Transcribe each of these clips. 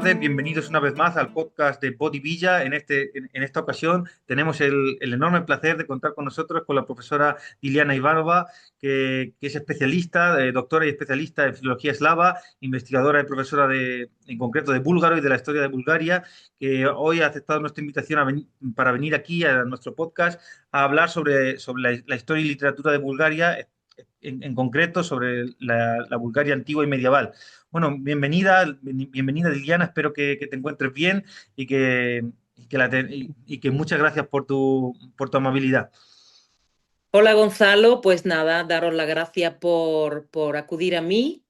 tardes, bienvenidos una vez más al podcast de Body Villa. En esta ocasión tenemos el enorme placer de contar con nosotros con la profesora Liliana Ivanova, que es especialista, doctora y especialista en filología eslava, investigadora y profesora en concreto de búlgaro y de la historia de Bulgaria, que hoy ha aceptado nuestra invitación para venir aquí a nuestro podcast a hablar sobre la historia y literatura de Bulgaria, en concreto sobre la Bulgaria antigua y medieval. Bueno, bienvenida Liliana, espero que te encuentres bien y que muchas gracias por tu amabilidad. Hola Gonzalo, pues nada, daros las gracias por acudir a mí.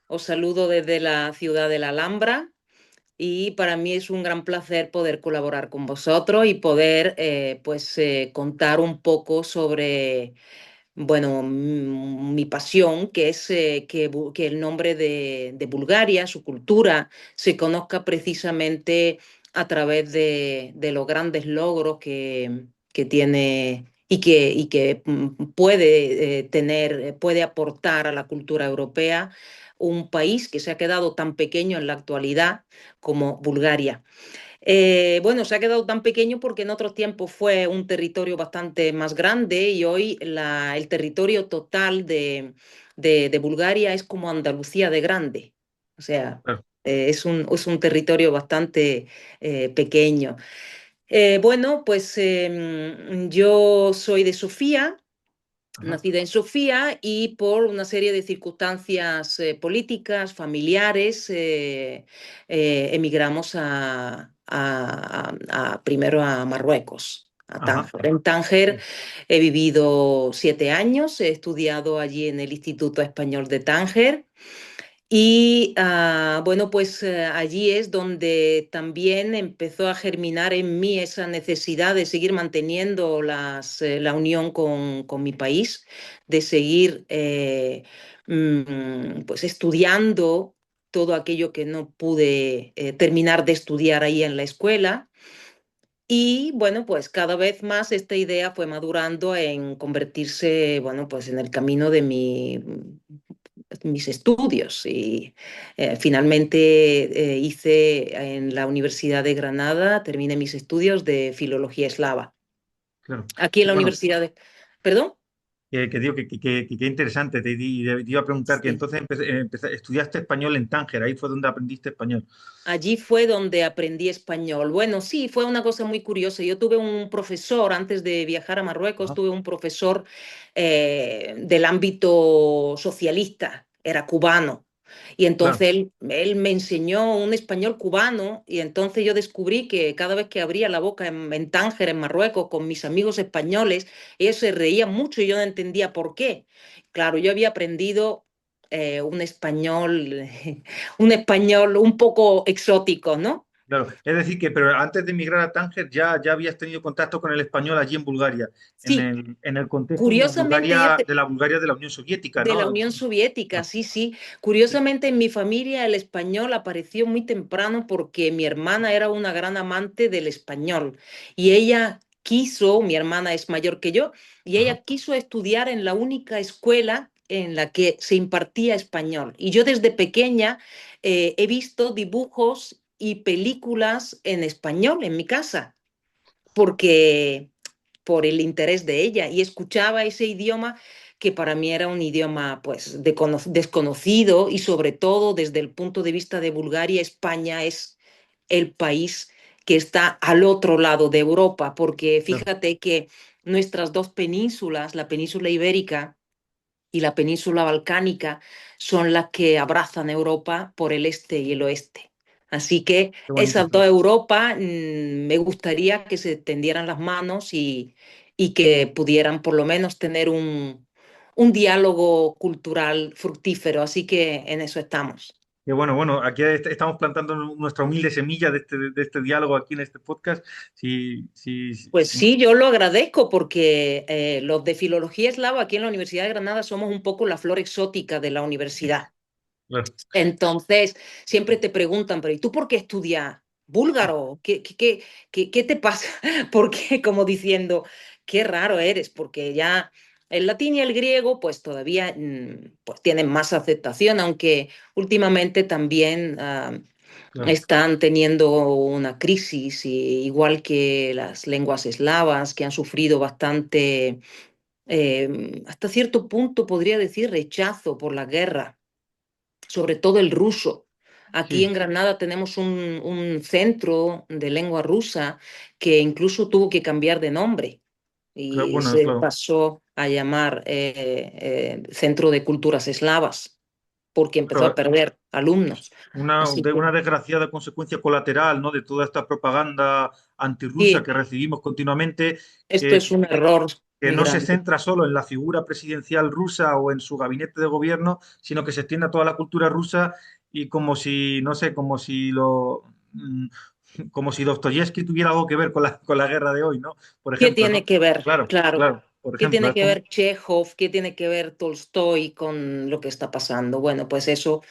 Os saludo desde la ciudad de la Alhambra y para mí es un gran placer poder colaborar con vosotros y poder contar un poco sobre, bueno, mi pasión, que es que el nombre de Bulgaria, su cultura, se conozca precisamente a través de los grandes logros que tiene y que puede tener, puede aportar a la cultura europea un país que se ha quedado tan pequeño en la actualidad como Bulgaria. Bueno, se ha quedado tan pequeño porque en otros tiempos fue un territorio bastante más grande y hoy el territorio total de Bulgaria es como Andalucía de grande. O sea, Claro. es un territorio bastante pequeño. Bueno, pues yo soy de Sofía, Ajá, nacida en Sofía y por una serie de circunstancias políticas, familiares, emigramos primero a Marruecos, a ajá, Tánger. En Tánger he vivido 7 años, he estudiado allí en el Instituto Español de Tánger. Y bueno, pues allí es donde también empezó a germinar en mí esa necesidad de seguir manteniendo la unión con mi país, de seguir pues estudiando todo aquello que no pude terminar de estudiar ahí en la escuela. Y bueno, pues cada vez más esta idea fue madurando en convertirse, bueno, pues en el camino de mis estudios. Y finalmente hice en la Universidad de Granada, terminé mis estudios de filología eslava. claro. Aquí en la Bueno, Universidad de... ¿Perdón? que digo que interesante. Te iba a preguntar que Sí. entonces estudiaste español en Tánger, ahí fue donde aprendiste español. Allí fue donde aprendí español. Bueno, sí, fue una cosa muy curiosa. Yo tuve un profesor, antes de viajar a Marruecos, Ajá, tuve un profesor del ámbito socialista, era cubano. Y claro. entonces él me enseñó un español cubano y entonces yo descubrí que cada vez que abría la boca en Tánger, en Marruecos, con mis amigos españoles, ellos se reían mucho y yo no entendía por qué. Claro, yo había aprendido un español un español un poco exótico, ¿no? Claro, es decir pero antes de emigrar a Tánger ya habías tenido contacto con el español allí en Bulgaria, en Sí, el contexto de la curiosamente es Bulgaria de la Unión Soviética, de la ¿no? Unión Soviética, Ah, sí, sí. sí, Curiosamente en mi familia el español apareció muy temprano porque mi hermana era una gran amante del español y ella quiso, mi hermana es mayor que yo, y ajá, ella quiso estudiar en la única escuela en la que se impartía español. Y yo desde pequeña he visto dibujos y películas en español en mi casa porque por el interés de ella y escuchaba ese idioma que para mí era un idioma pues desconocido y sobre todo desde el punto de vista de Bulgaria, España es el país que está al otro lado de Europa, porque claro. fíjate que nuestras dos penínsulas, la península ibérica y la península balcánica, son las que abrazan Europa por el este y el oeste. Así que Qué bonito esas dos todo. Europas me gustaría que se tendieran las manos y que pudieran por lo menos tener un diálogo cultural fructífero. Así que en eso estamos. Qué bueno, bueno, aquí estamos plantando nuestra humilde semilla de este diálogo aquí en este podcast. Sí, sí, sí, Pues sí, yo lo agradezco porque los de filología eslava aquí en la Universidad de Granada somos un poco la flor exótica de la universidad. claro. Entonces, siempre te preguntan, pero ¿y tú por qué estudias búlgaro? ¿Qué te pasa? Porque como diciendo, qué raro eres, porque ya el latín y el griego pues todavía pues tienen más aceptación, aunque últimamente también claro. están teniendo una crisis, igual que las lenguas eslavas, que han sufrido bastante, hasta cierto punto podría decir, rechazo por la guerra, sobre todo el ruso. Aquí en Sí, Granada tenemos un centro de lengua rusa que incluso tuvo que cambiar de nombre claro, y bueno, se claro. pasó a llamar Centro de Culturas Eslavas porque empezó a Claro, perder alumnos. Así de que una desgraciada consecuencia colateral, ¿no? De toda esta propaganda antirrusa sí, que recibimos continuamente, esto es un error que muy no se grande. centra solo en la figura presidencial rusa o en su gabinete de gobierno, sino que se extiende a toda la cultura rusa y como si, no sé, como si Dostoyevsky tuviera algo que ver con la guerra de hoy, ¿no? Por ¿Qué ejemplo, tiene ¿no? que ver? Claro, Claro. claro, por ¿Qué ejemplo, tiene es que como, ver Chekhov? ¿Qué tiene que ver Tolstoy con lo que está pasando? Bueno, pues eso,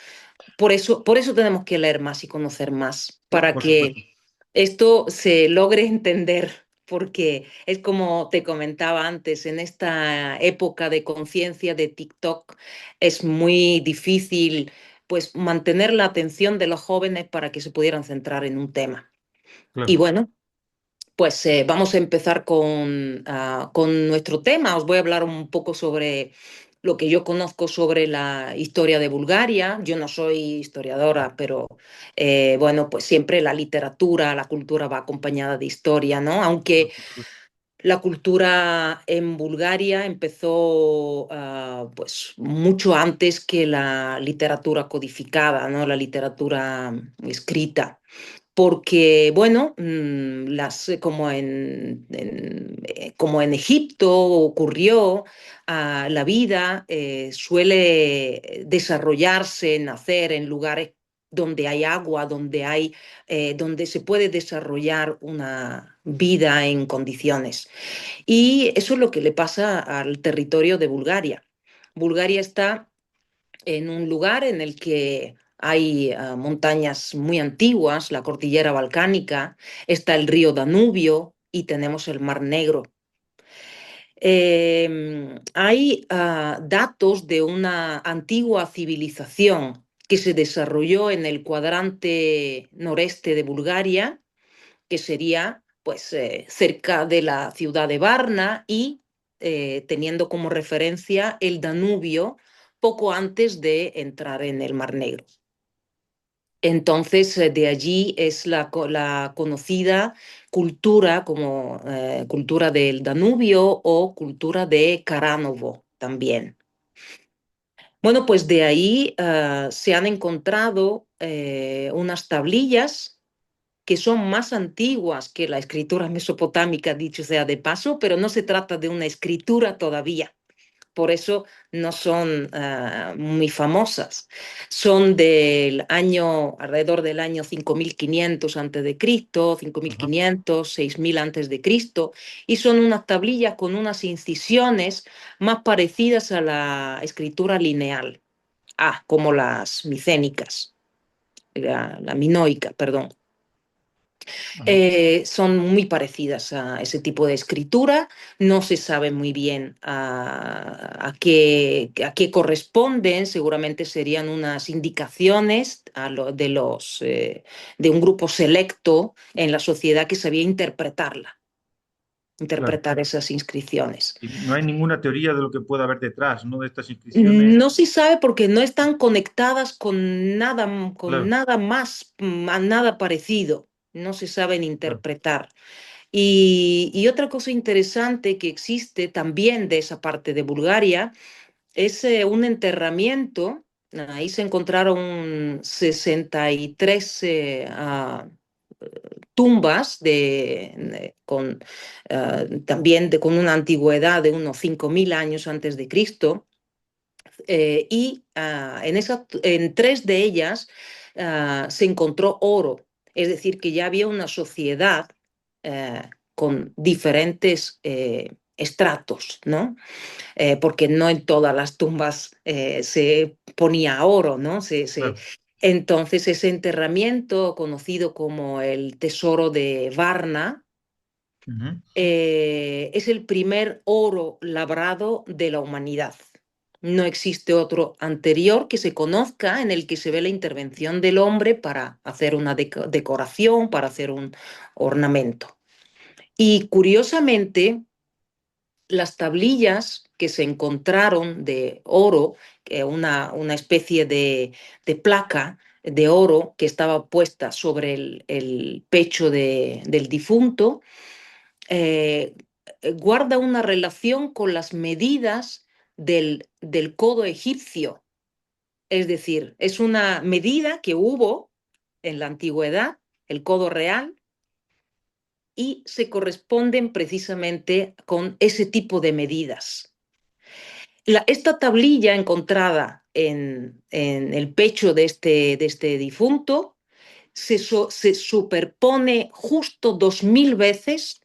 por eso tenemos que leer más y conocer más, para por supuesto, que esto se logre entender, porque es como te comentaba antes, en esta época de conciencia de TikTok es muy difícil pues mantener la atención de los jóvenes para que se pudieran centrar en un tema. Y claro, bueno, pues vamos a empezar con nuestro tema. Os voy a hablar un poco sobre lo que yo conozco sobre la historia de Bulgaria. Yo no soy historiadora, pero bueno, pues siempre la literatura, la cultura va acompañada de historia, ¿no? por Aunque supuesto, la cultura en Bulgaria empezó pues mucho antes que la literatura codificada, ¿no? La literatura escrita porque, bueno, como en Egipto ocurrió, la vida suele desarrollarse, nacer en lugares donde hay agua, donde se puede desarrollar una vida en condiciones. Y eso es lo que le pasa al territorio de Bulgaria. Bulgaria está en un lugar en el que hay montañas muy antiguas, la cordillera balcánica, está el río Danubio y tenemos el Mar Negro. Hay datos de una antigua civilización que se desarrolló en el cuadrante noreste de Bulgaria, que sería pues cerca de la ciudad de Varna y teniendo como referencia el Danubio poco antes de entrar en el Mar Negro. Entonces, de allí es la conocida cultura como cultura del Danubio o cultura de Karanovo también. Bueno, pues de ahí se han encontrado unas tablillas que son más antiguas que la escritura mesopotámica, dicho sea de paso, pero no se trata de una escritura todavía. Por eso no son muy famosas. Son alrededor del año 5500 antes de Cristo, ajá, 5500, 6000 antes de Cristo, y son unas tablillas con unas incisiones más parecidas a la escritura lineal, como las micénicas, la minoica, perdón. ajá, Son muy parecidas a ese tipo de escritura. No se sabe muy bien a qué corresponden. Seguramente serían unas indicaciones de un grupo selecto en la sociedad que sabía claro. interpretar esas inscripciones. Y no hay ninguna teoría de lo que pueda haber detrás, ¿no? De estas inscripciones, No se sabe porque no están conectadas con claro, nada más, a nada parecido. No se saben claro, interpretar. Y otra cosa interesante que existe también de esa parte de Bulgaria es un enterramiento. Ahí se encontraron 63 tumbas también con una antigüedad de unos 5000 años antes de Cristo. Y en tres de ellas se encontró oro, es decir, que ya había una sociedad con diferentes estratos, ¿no? Porque no en todas las tumbas se ponía oro, ¿no? claro. Entonces ese enterramiento, conocido como el Tesoro de Varna, Ujú. es el primer oro labrado de la humanidad. No existe otro anterior que se conozca en el que se ve la intervención del hombre para hacer una decoración, para hacer un ornamento. Y curiosamente, las tablillas que se encontraron de oro, una especie de placa de oro que estaba puesta sobre el pecho del difunto, eh, guarda una relación con las medidas del codo egipcio. Es decir, es una medida que hubo en la antigüedad, el codo real, y se corresponden precisamente con ese tipo de medidas. Esta tablilla encontrada en el pecho de este difunto se superpone justo 2000 veces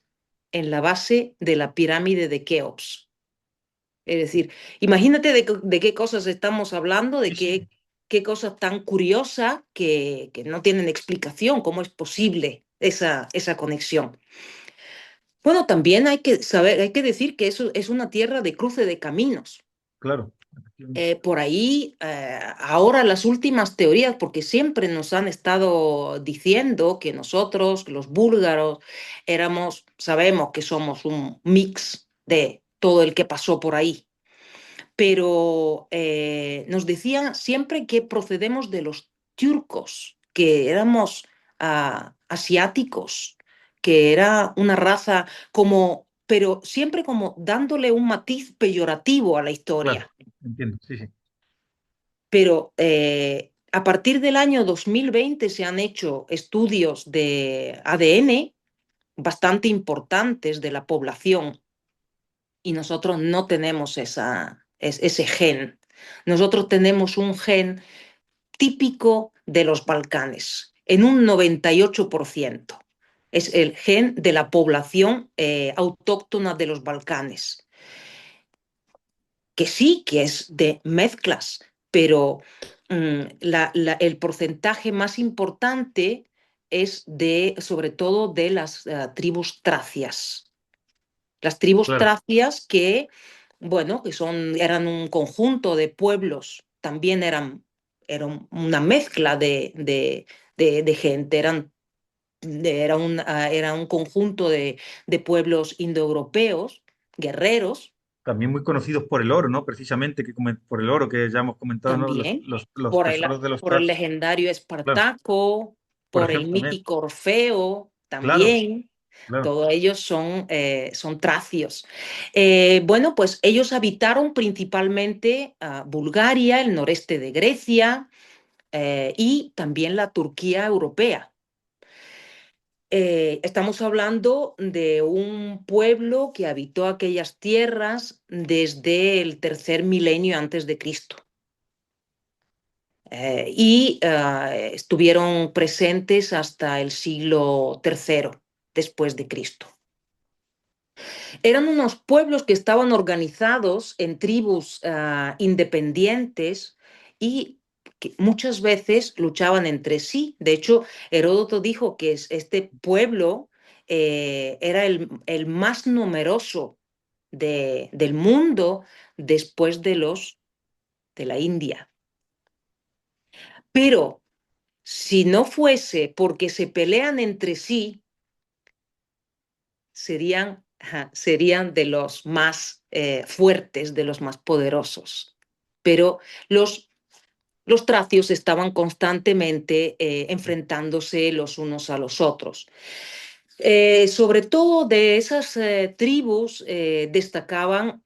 en la base de la pirámide de Keops. Es decir, imagínate de qué cosas estamos hablando, Sí, sí, qué cosas tan curiosas que no tienen explicación, cómo es posible esa conexión. Bueno, también hay que saber, hay que decir que eso es una tierra de cruce de caminos. claro. Por ahí, ahora las últimas teorías, porque siempre nos han estado diciendo que nosotros, los búlgaros, sabemos que somos un mix de todo el que pasó por ahí, pero nos decían siempre que procedemos de los turcos, que éramos asiáticos, que era una raza como, pero siempre como dándole un matiz peyorativo a la Claro, historia. entiendo, sí, sí, Pero a partir del año 2020 se han hecho estudios de ADN bastante importantes de la población y nosotros no tenemos ese gen. Nosotros tenemos un gen típico de los Balcanes, en un 98%. Es el gen de la población autóctona de los Balcanes, que sí, que es de mezclas, pero el porcentaje más importante es sobre todo de las tribus tracias. Las tribus claro. tracias que, bueno, eran un conjunto de pueblos, también eran una mezcla de gente, era un conjunto de pueblos indoeuropeos, guerreros, También muy conocidos por el oro, ¿no? Precisamente por el oro que ya hemos comentado, ¿no? también, Los por el, tesoros de los por el tracios. legendario Claro, Espartaco, por por el ejemplo, también. mítico Orfeo, Claro, también. claro. Todos ellos son tracios. Bueno, pues ellos habitaron principalmente Bulgaria, el noreste de Grecia y también la Turquía europea. Estamos hablando de un pueblo que habitó aquellas tierras desde el tercer milenio antes de Cristo. Y estuvieron presentes hasta el siglo III después de Cristo. Eran unos pueblos que estaban organizados en tribus independientes y que muchas veces luchaban entre sí. De hecho, Heródoto dijo que este pueblo era el más numeroso del mundo después de la India. Pero si no fuese porque se pelean entre sí, serían de los más fuertes, de los más poderosos. Pero los tracios estaban constantemente enfrentándose los unos a los otros. Sobre todo de esas tribus destacaban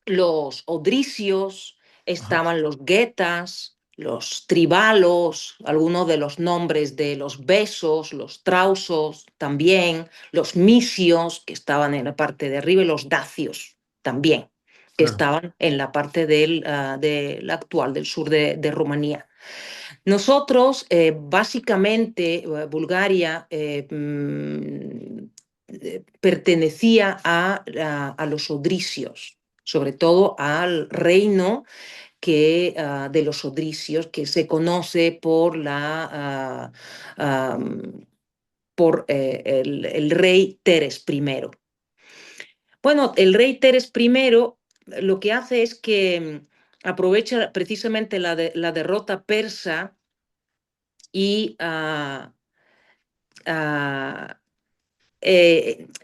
los odricios, Ajá, estaban los guetas, los tribalos, algunos de los nombres de los besos, los trausos también, los misios, que estaban en la parte de arriba, y los dacios también, que claro. estaban en la parte del actual, del sur de Rumanía. Nosotros, básicamente, Bulgaria pertenecía a los odricios, sobre todo al reino de los odricios, que se conoce por el rey Teres I. Bueno, el rey Teres I lo que hace es que aprovecha precisamente la derrota persa y ah,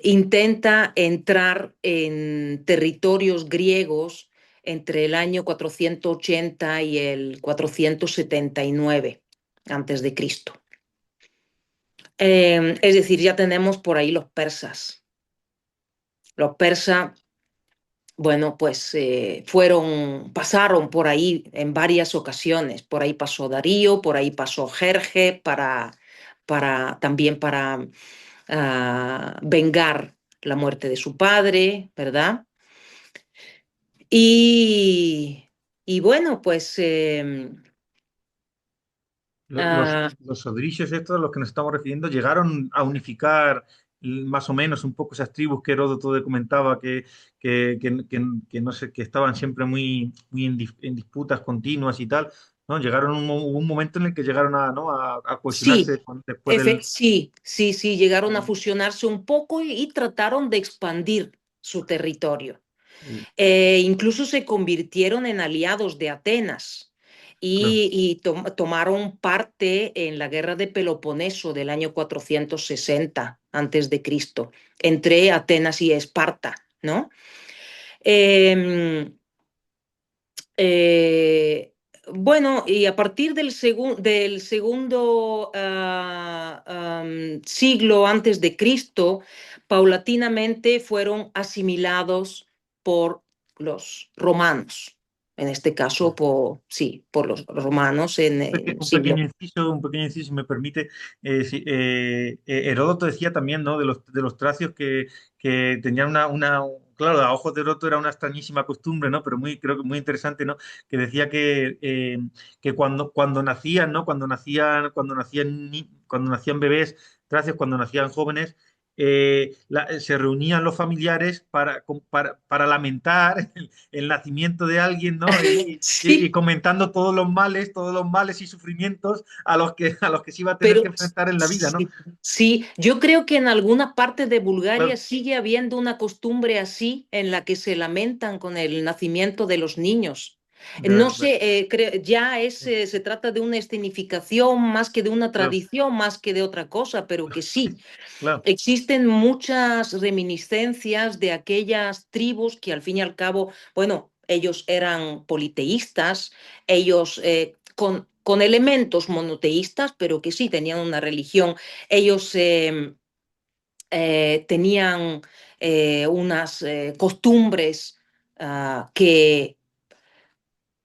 intenta entrar en territorios griegos entre el año 480 y el 479 antes de Cristo. Es decir, ya tenemos por ahí los persas. Los persas, bueno, pues pasaron por ahí en varias ocasiones. Por ahí pasó Darío, por ahí pasó Jerje también para vengar la muerte de su padre, ¿verdad? Y, y bueno, pues ah, Los sodricios estos a los que nos estamos refiriendo llegaron a unificar más o menos un poco esas tribus que Heródoto comentaba que no sé, que estaban siempre muy en disputas continuas y tal, ¿no? Hubo un momento en el que llegaron a, ¿no? a sí, cohesionarse después del... sí, llegaron a fusionarse un poco y trataron de expandir su territorio. Incluso se convirtieron en aliados de Atenas Claro. y tomaron parte en la guerra de Peloponeso del año 460 antes de Cristo, entre Atenas y Esparta, ¿no? Eh, eh, bueno, y a partir del segundo siglo antes de Cristo, paulatinamente fueron asimilados por los romanos. En este caso, sí, por los romanos en el siglo. Un pequeño inciso, si me permite. Heródoto decía también, ¿no? De los tracios que tenían claro, a ojos de Heródoto era una extrañísima costumbre, ¿no? Pero creo que muy interesante, ¿no? Que decía que cuando nacían, ¿no? Cuando nacían bebés tracios, cuando nacían jóvenes, se reunían los familiares para lamentar el nacimiento de alguien, ¿no? Y Sí, comentando todos los males y sufrimientos a los que se iba a tener que pero enfrentar en la vida, ¿no? sí, sí, yo creo que en alguna parte de Bulgaria Claro, sigue habiendo una costumbre así en la que se lamentan con el nacimiento de los niños. No ya, sé, ya se trata de una escenificación más que de una claro, tradición, más que de otra cosa, pero que sí, claro, existen muchas reminiscencias de aquellas tribus que al fin y al cabo, bueno, ellos eran politeístas, ellos con elementos monoteístas, pero que sí tenían una religión. Ellos tenían unas costumbres que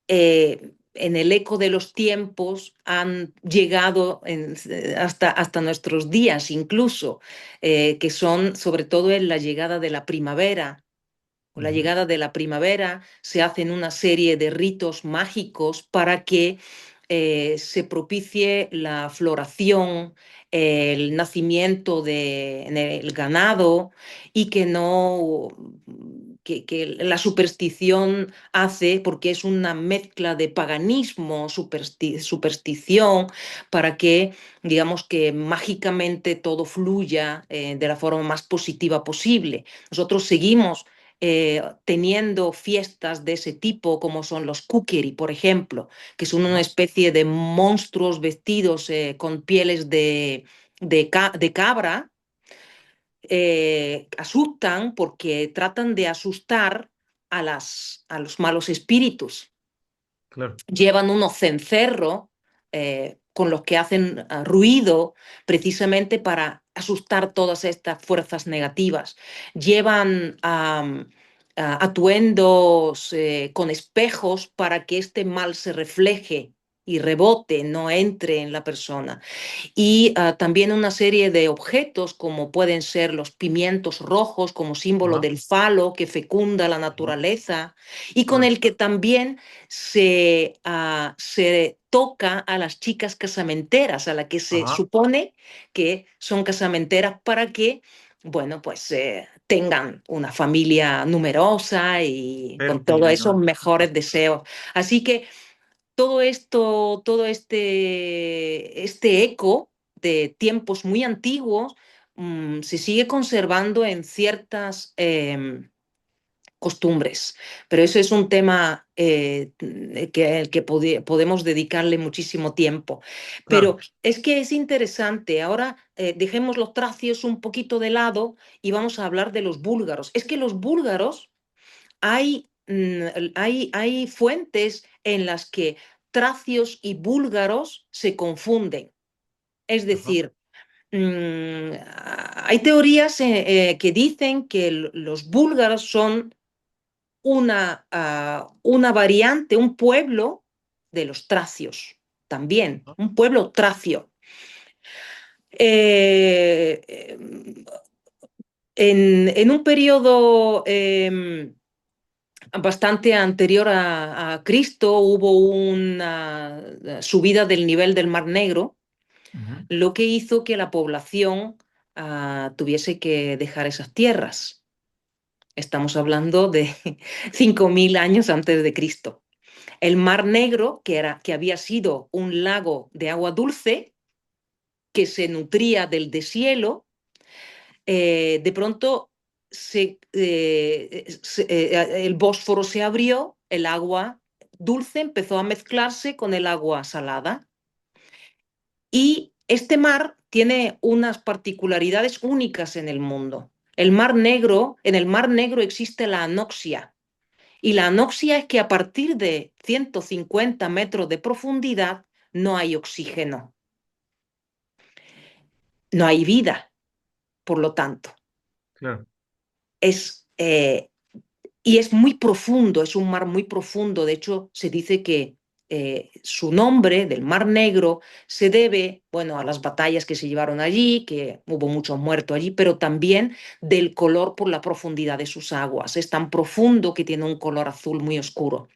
en el eco de los tiempos han llegado hasta nuestros días incluso, que son sobre todo en la llegada de la primavera. Con la ujú, llegada de la primavera se hacen una serie de ritos mágicos para que se propicie la floración, el nacimiento del ganado y que no, que la superstición hace, porque es una mezcla de paganismo, superstición, para que, digamos, que mágicamente todo fluya de la forma más positiva posible. Nosotros seguimos teniendo fiestas de ese tipo, como son los kukeri, por ejemplo, que son una ajá, especie de monstruos vestidos con pieles de cabra. Asustan porque tratan de asustar a los malos espíritus. claro, Llevan unos cencerros con los que hacen ruido precisamente para asustar todas estas fuerzas negativas. Llevan atuendos con espejos para que este mal se refleje y rebote, no entre en la persona. Y también una serie de objetos como pueden ser los pimientos rojos como símbolo ajá, del falo que fecunda la ajá, naturaleza y con claro, el que también se toca a las chicas casamenteras, a las que se ajá, supone que son casamenteras para que, bueno, pues tengan una familia numerosa y con todos fértil, esos ¿no? mejores deseos. Así que todo esto, todo este eco de tiempos muy antiguos se sigue conservando en ciertas costumbres. Pero eso es un tema al que podemos dedicarle muchísimo tiempo. Pero Claro. es que es interesante. Ahora dejemos los tracios un poquito de lado y vamos a hablar de los búlgaros. Es que los búlgaros hay fuentes en las que tracios y búlgaros se confunden. Es Ajá. decir, hay teorías que dicen que los búlgaros son una variante, un pueblo de los tracios, también, Ajá. un pueblo tracio. Eh, eh, en un periodo bastante anterior a Cristo hubo una subida del nivel del Mar Negro, Ujú. lo que hizo que la población tuviese que dejar esas tierras. Estamos hablando de 5.000 años antes de Cristo. El Mar Negro, que había sido un lago de agua dulce que se nutría del deshielo, de pronto el Bósforo se abrió, el agua dulce empezó a mezclarse con el agua salada y este mar tiene unas particularidades únicas en el mundo. En el Mar Negro existe la anoxia. Y la anoxia es que a partir de 150 metros de profundidad no hay oxígeno, no hay vida, por lo tanto. Claro. Es, y es muy profundo, es un mar muy profundo. De hecho, se dice que su nombre del Mar Negro se debe, bueno, a las batallas que se llevaron allí, que hubo muchos muertos allí, pero también del color por la profundidad de sus aguas. Es tan profundo que tiene un color azul muy oscuro.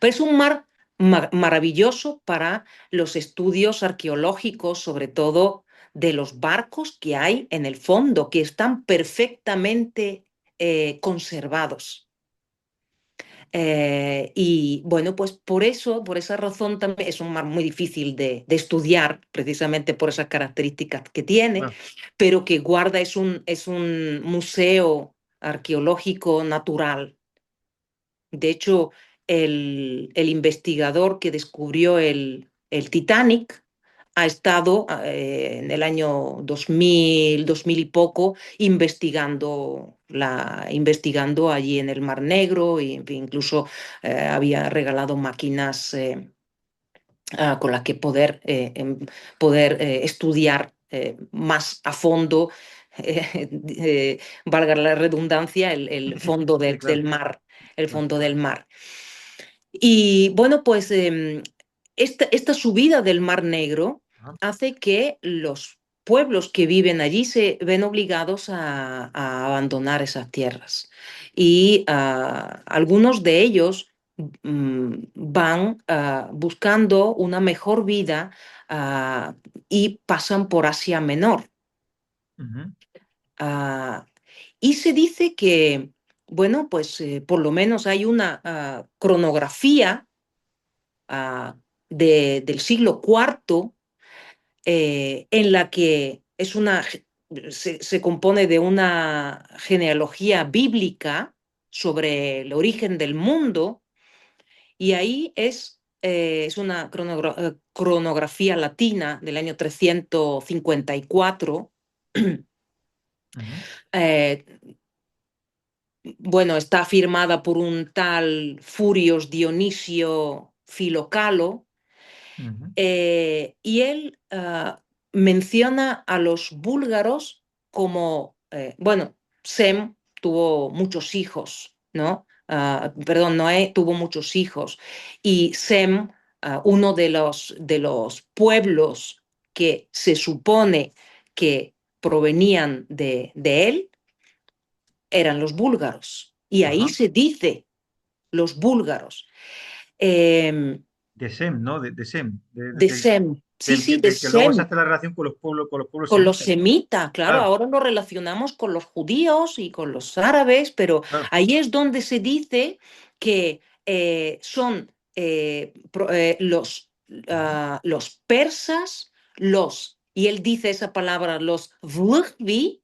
Pero es un mar maravilloso para los estudios arqueológicos, sobre todo de los barcos que hay en el fondo, que están perfectamente conservados. Y bueno, pues por eso, por esa razón también es un mar muy difícil de estudiar, precisamente por esas características que tiene, Claro. pero que guarda, es un museo arqueológico natural. De hecho, el investigador que descubrió el Titanic ha estado en el año 2000 y poco investigando allí en el Mar Negro e incluso había regalado máquinas con las que poder estudiar más a fondo, valga la redundancia, el fondo Sí, del claro. mar, el Claro. fondo del mar. Y bueno, pues esta subida del Mar Negro Ajá. hace que los pueblos que viven allí se ven obligados a abandonar esas tierras. Y algunos de ellos van buscando una mejor vida ah, y pasan por Asia Menor. Ujú. Ah, y se dice que, bueno, pues por lo menos hay una cronografía ah, del siglo IV, en la que se compone de una genealogía bíblica sobre el origen del mundo, y ahí es una cronografía latina del año 354. Ujú. Eh, bueno, está firmada por un tal Furios Dionisio Filocalo. Ujú. Y él menciona a los búlgaros como, bueno, Sem tuvo muchos hijos, ¿no? Perdón, Noé tuvo muchos hijos y Sem, uno de los pueblos que se supone que provenían de él, eran los búlgaros. Y ahí Ajá. se dice los búlgaros. Em, De Sem, ¿no? De Sem. de Sem, sí, sí, de Del que luego se Sem. hace la relación con los pueblos Con los semitas. semitas, claro, Claro, ahora lo relacionamos con los judíos y con los árabes, pero claro. ahí es donde se dice que son Ujú. los persas, y él dice esa palabra, los Vlhvi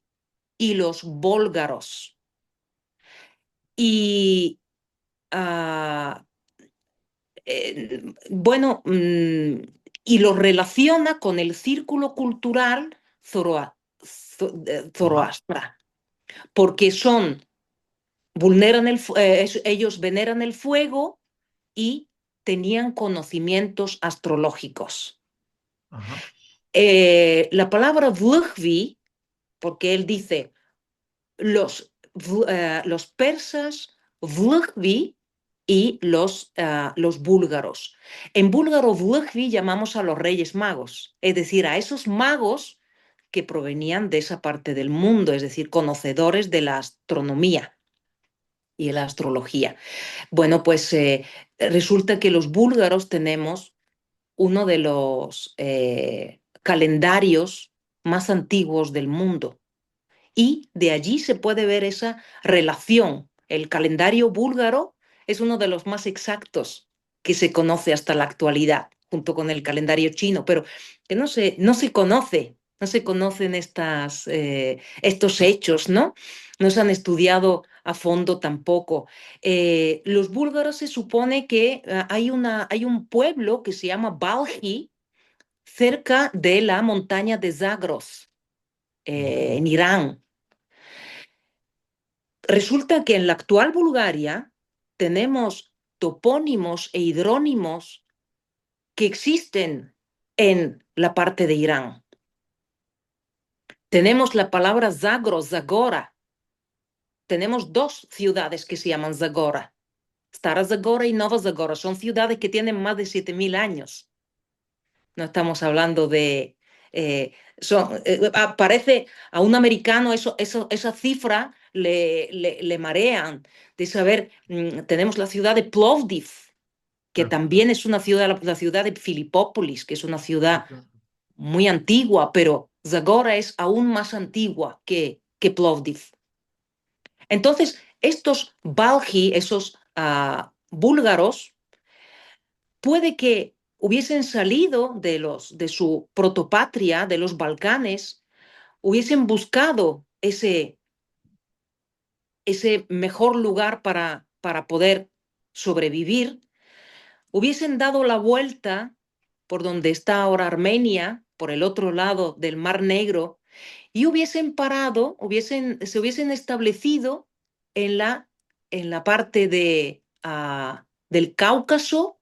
y los búlgaros. Y ah, bueno, y lo relaciona con el círculo cultural Ajá, zoroastra, porque ellos veneran el fuego y tenían conocimientos astrológicos. ajá, La palabra Vlhvi, porque él dice, los persas, Vlhvi y los búlgaros. En búlgaro, Vlhvi llamamos a los reyes magos, es decir, a esos magos que provenían de esa parte del mundo, es decir, conocedores de la astronomía y de la astrología. Bueno, pues resulta que los búlgaros tenemos uno de los calendarios más antiguos del mundo. Y de allí se puede ver esa relación. El calendario búlgaro es uno de los más exactos que se conoce hasta la actualidad, junto con el calendario chino, pero que no se conoce, no se conocen estos hechos, ¿no? No se han estudiado a fondo tampoco. Los búlgaros se supone que hay un pueblo que se llama Balji, cerca de la montaña de Zagros, ujú, en Irán. Resulta que en la actual Bulgaria tenemos topónimos e hidrónimos que existen en la parte de Irán. Tenemos la palabra Zagros, Zagora. Tenemos dos ciudades que se llaman Zagora. Stara Zagora y Nova Zagora. Son ciudades que tienen más de 7.000 años. No estamos hablando de... parece a un americano esa cifra le marean. De saber, tenemos la ciudad de Plovdiv, que claro, también es una ciudad, la ciudad de Filipópolis, que es una sí, ciudad claro. muy antigua, pero Zagora es aún más antigua que Plovdiv. Entonces, estos Balji, esos búlgaros, puede que hubiesen salido de su protopatria, de los Balcanes, hubiesen buscado ese mejor lugar para poder sobrevivir, hubiesen dado la vuelta por donde está ahora Armenia, por el otro lado del Mar Negro, y hubiesen parado, se hubiesen establecido en la parte del Cáucaso,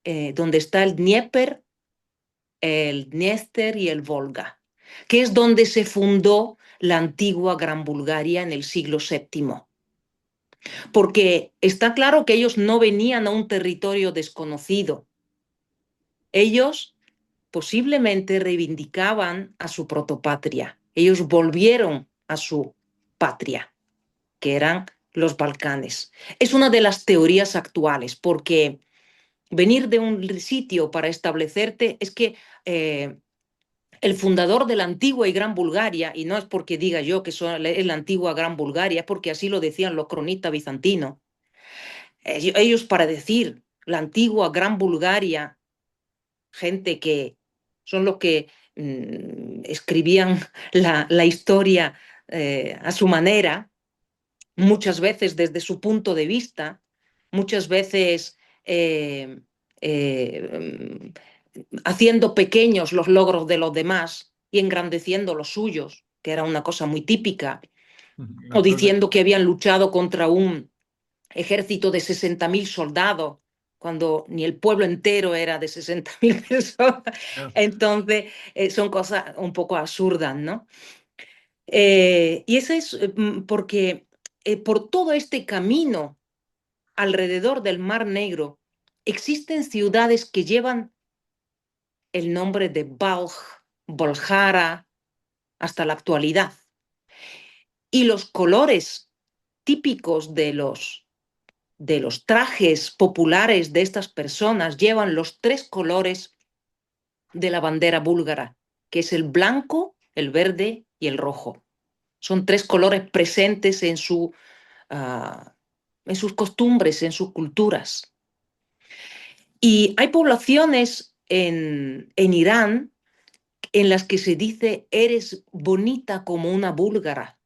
donde está el Dnieper, el Dniester y el Volga, que es donde se fundó la antigua Gran Bulgaria en el siglo VII. Porque está claro que ellos no venían a un territorio desconocido. Ellos posiblemente reivindicaban a su protopatria. Ellos volvieron a su patria, que eran los Balcanes. Es una de las teorías actuales, porque venir de un sitio para establecerte es que el fundador de la antigua y Gran Bulgaria, y no es porque diga yo que es la antigua Gran Bulgaria, es porque así lo decían los cronistas bizantinos, ellos para decir la antigua Gran Bulgaria, gente que son los que escribían la historia a su manera, muchas veces desde su punto de vista, muchas veces eh, eh, haciendo pequeños los logros de los demás y engrandeciendo los suyos, que era una cosa muy típica, Ujú, o naturalmente. diciendo que habían luchado contra un ejército de 60.000 soldados, cuando ni el pueblo entero era de 60.000 personas. Claro. Entonces, son cosas un poco absurdas, ¿no? Y eso es porque por todo este camino alrededor del Mar Negro existen ciudades que llevan el nombre de Balj, Bolhara, hasta la actualidad. Y los colores típicos de los trajes populares de estas personas llevan los tres colores de la bandera búlgara, que es el blanco, el verde y el rojo. Son tres colores presentes uh, en sus costumbres, en sus culturas. Y hay poblaciones en Irán en las que se dice eres bonita como una búlgara.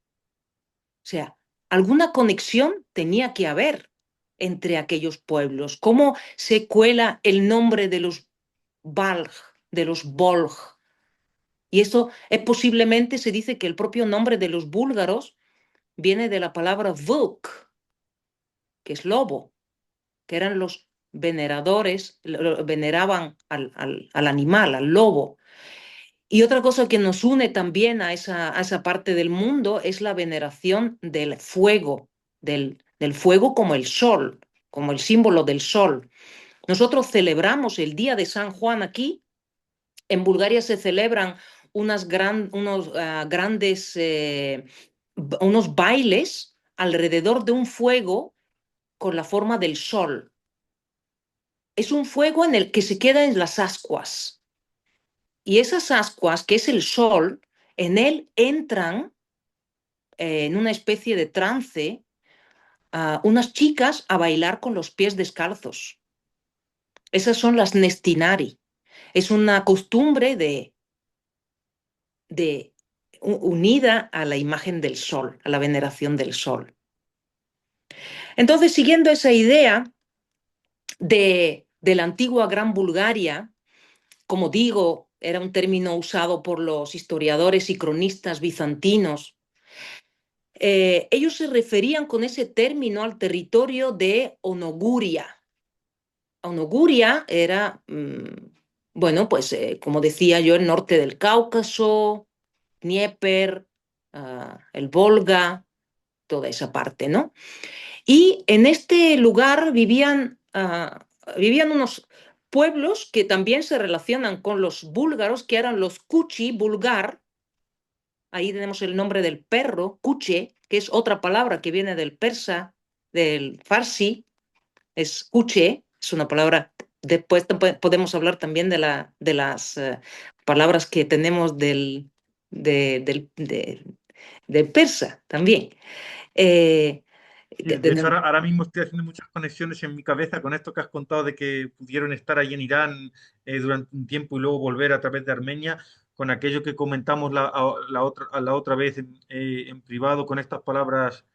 O sea, alguna conexión tenía que haber entre aquellos pueblos. ¿Cómo se cuela el nombre de los Balj, de los Volg? Y esto es posiblemente, se dice que el propio nombre de los búlgaros viene de la palabra Vuk, que es lobo, que eran los veneradores, veneraban al animal, al lobo. Y otra cosa que nos une también a esa parte del mundo es la veneración del fuego como el sol, como el símbolo del sol. Nosotros celebramos el Día de San Juan aquí. En Bulgaria se celebran grandes, unos bailes alrededor de un fuego con la forma del sol. Es un fuego en el que se queda en las ascuas. Y esas ascuas, que es el sol, en él entran en una especie de trance unas chicas a bailar con los pies descalzos. Esas son las nestinari. Es una costumbre unida a la imagen del sol, a la veneración del sol. Entonces, siguiendo esa idea de la antigua Gran Bulgaria, como digo, era un término usado por los historiadores y cronistas bizantinos. Ellos se referían con ese término al territorio de Onoguria. Onoguria era, bueno, pues como decía yo, el norte del Cáucaso, Dnieper, el Volga, toda esa parte, ¿no? Y en este lugar vivían unos pueblos que también se relacionan con los búlgaros, que eran los Kuchi bulgar. Ahí tenemos el nombre del perro, Kuche, que es otra palabra que viene del persa, del farsi, es Kuche, es una palabra. Después podemos hablar también de las palabras que tenemos del persa también. Eh, Sí, de hecho, ahora mismo estoy haciendo muchas conexiones en mi cabeza con esto que has contado de que pudieron estar ahí en Irán durante un tiempo y luego volver a través de Armenia, con aquello que comentamos la otra vez en privado con estas palabras,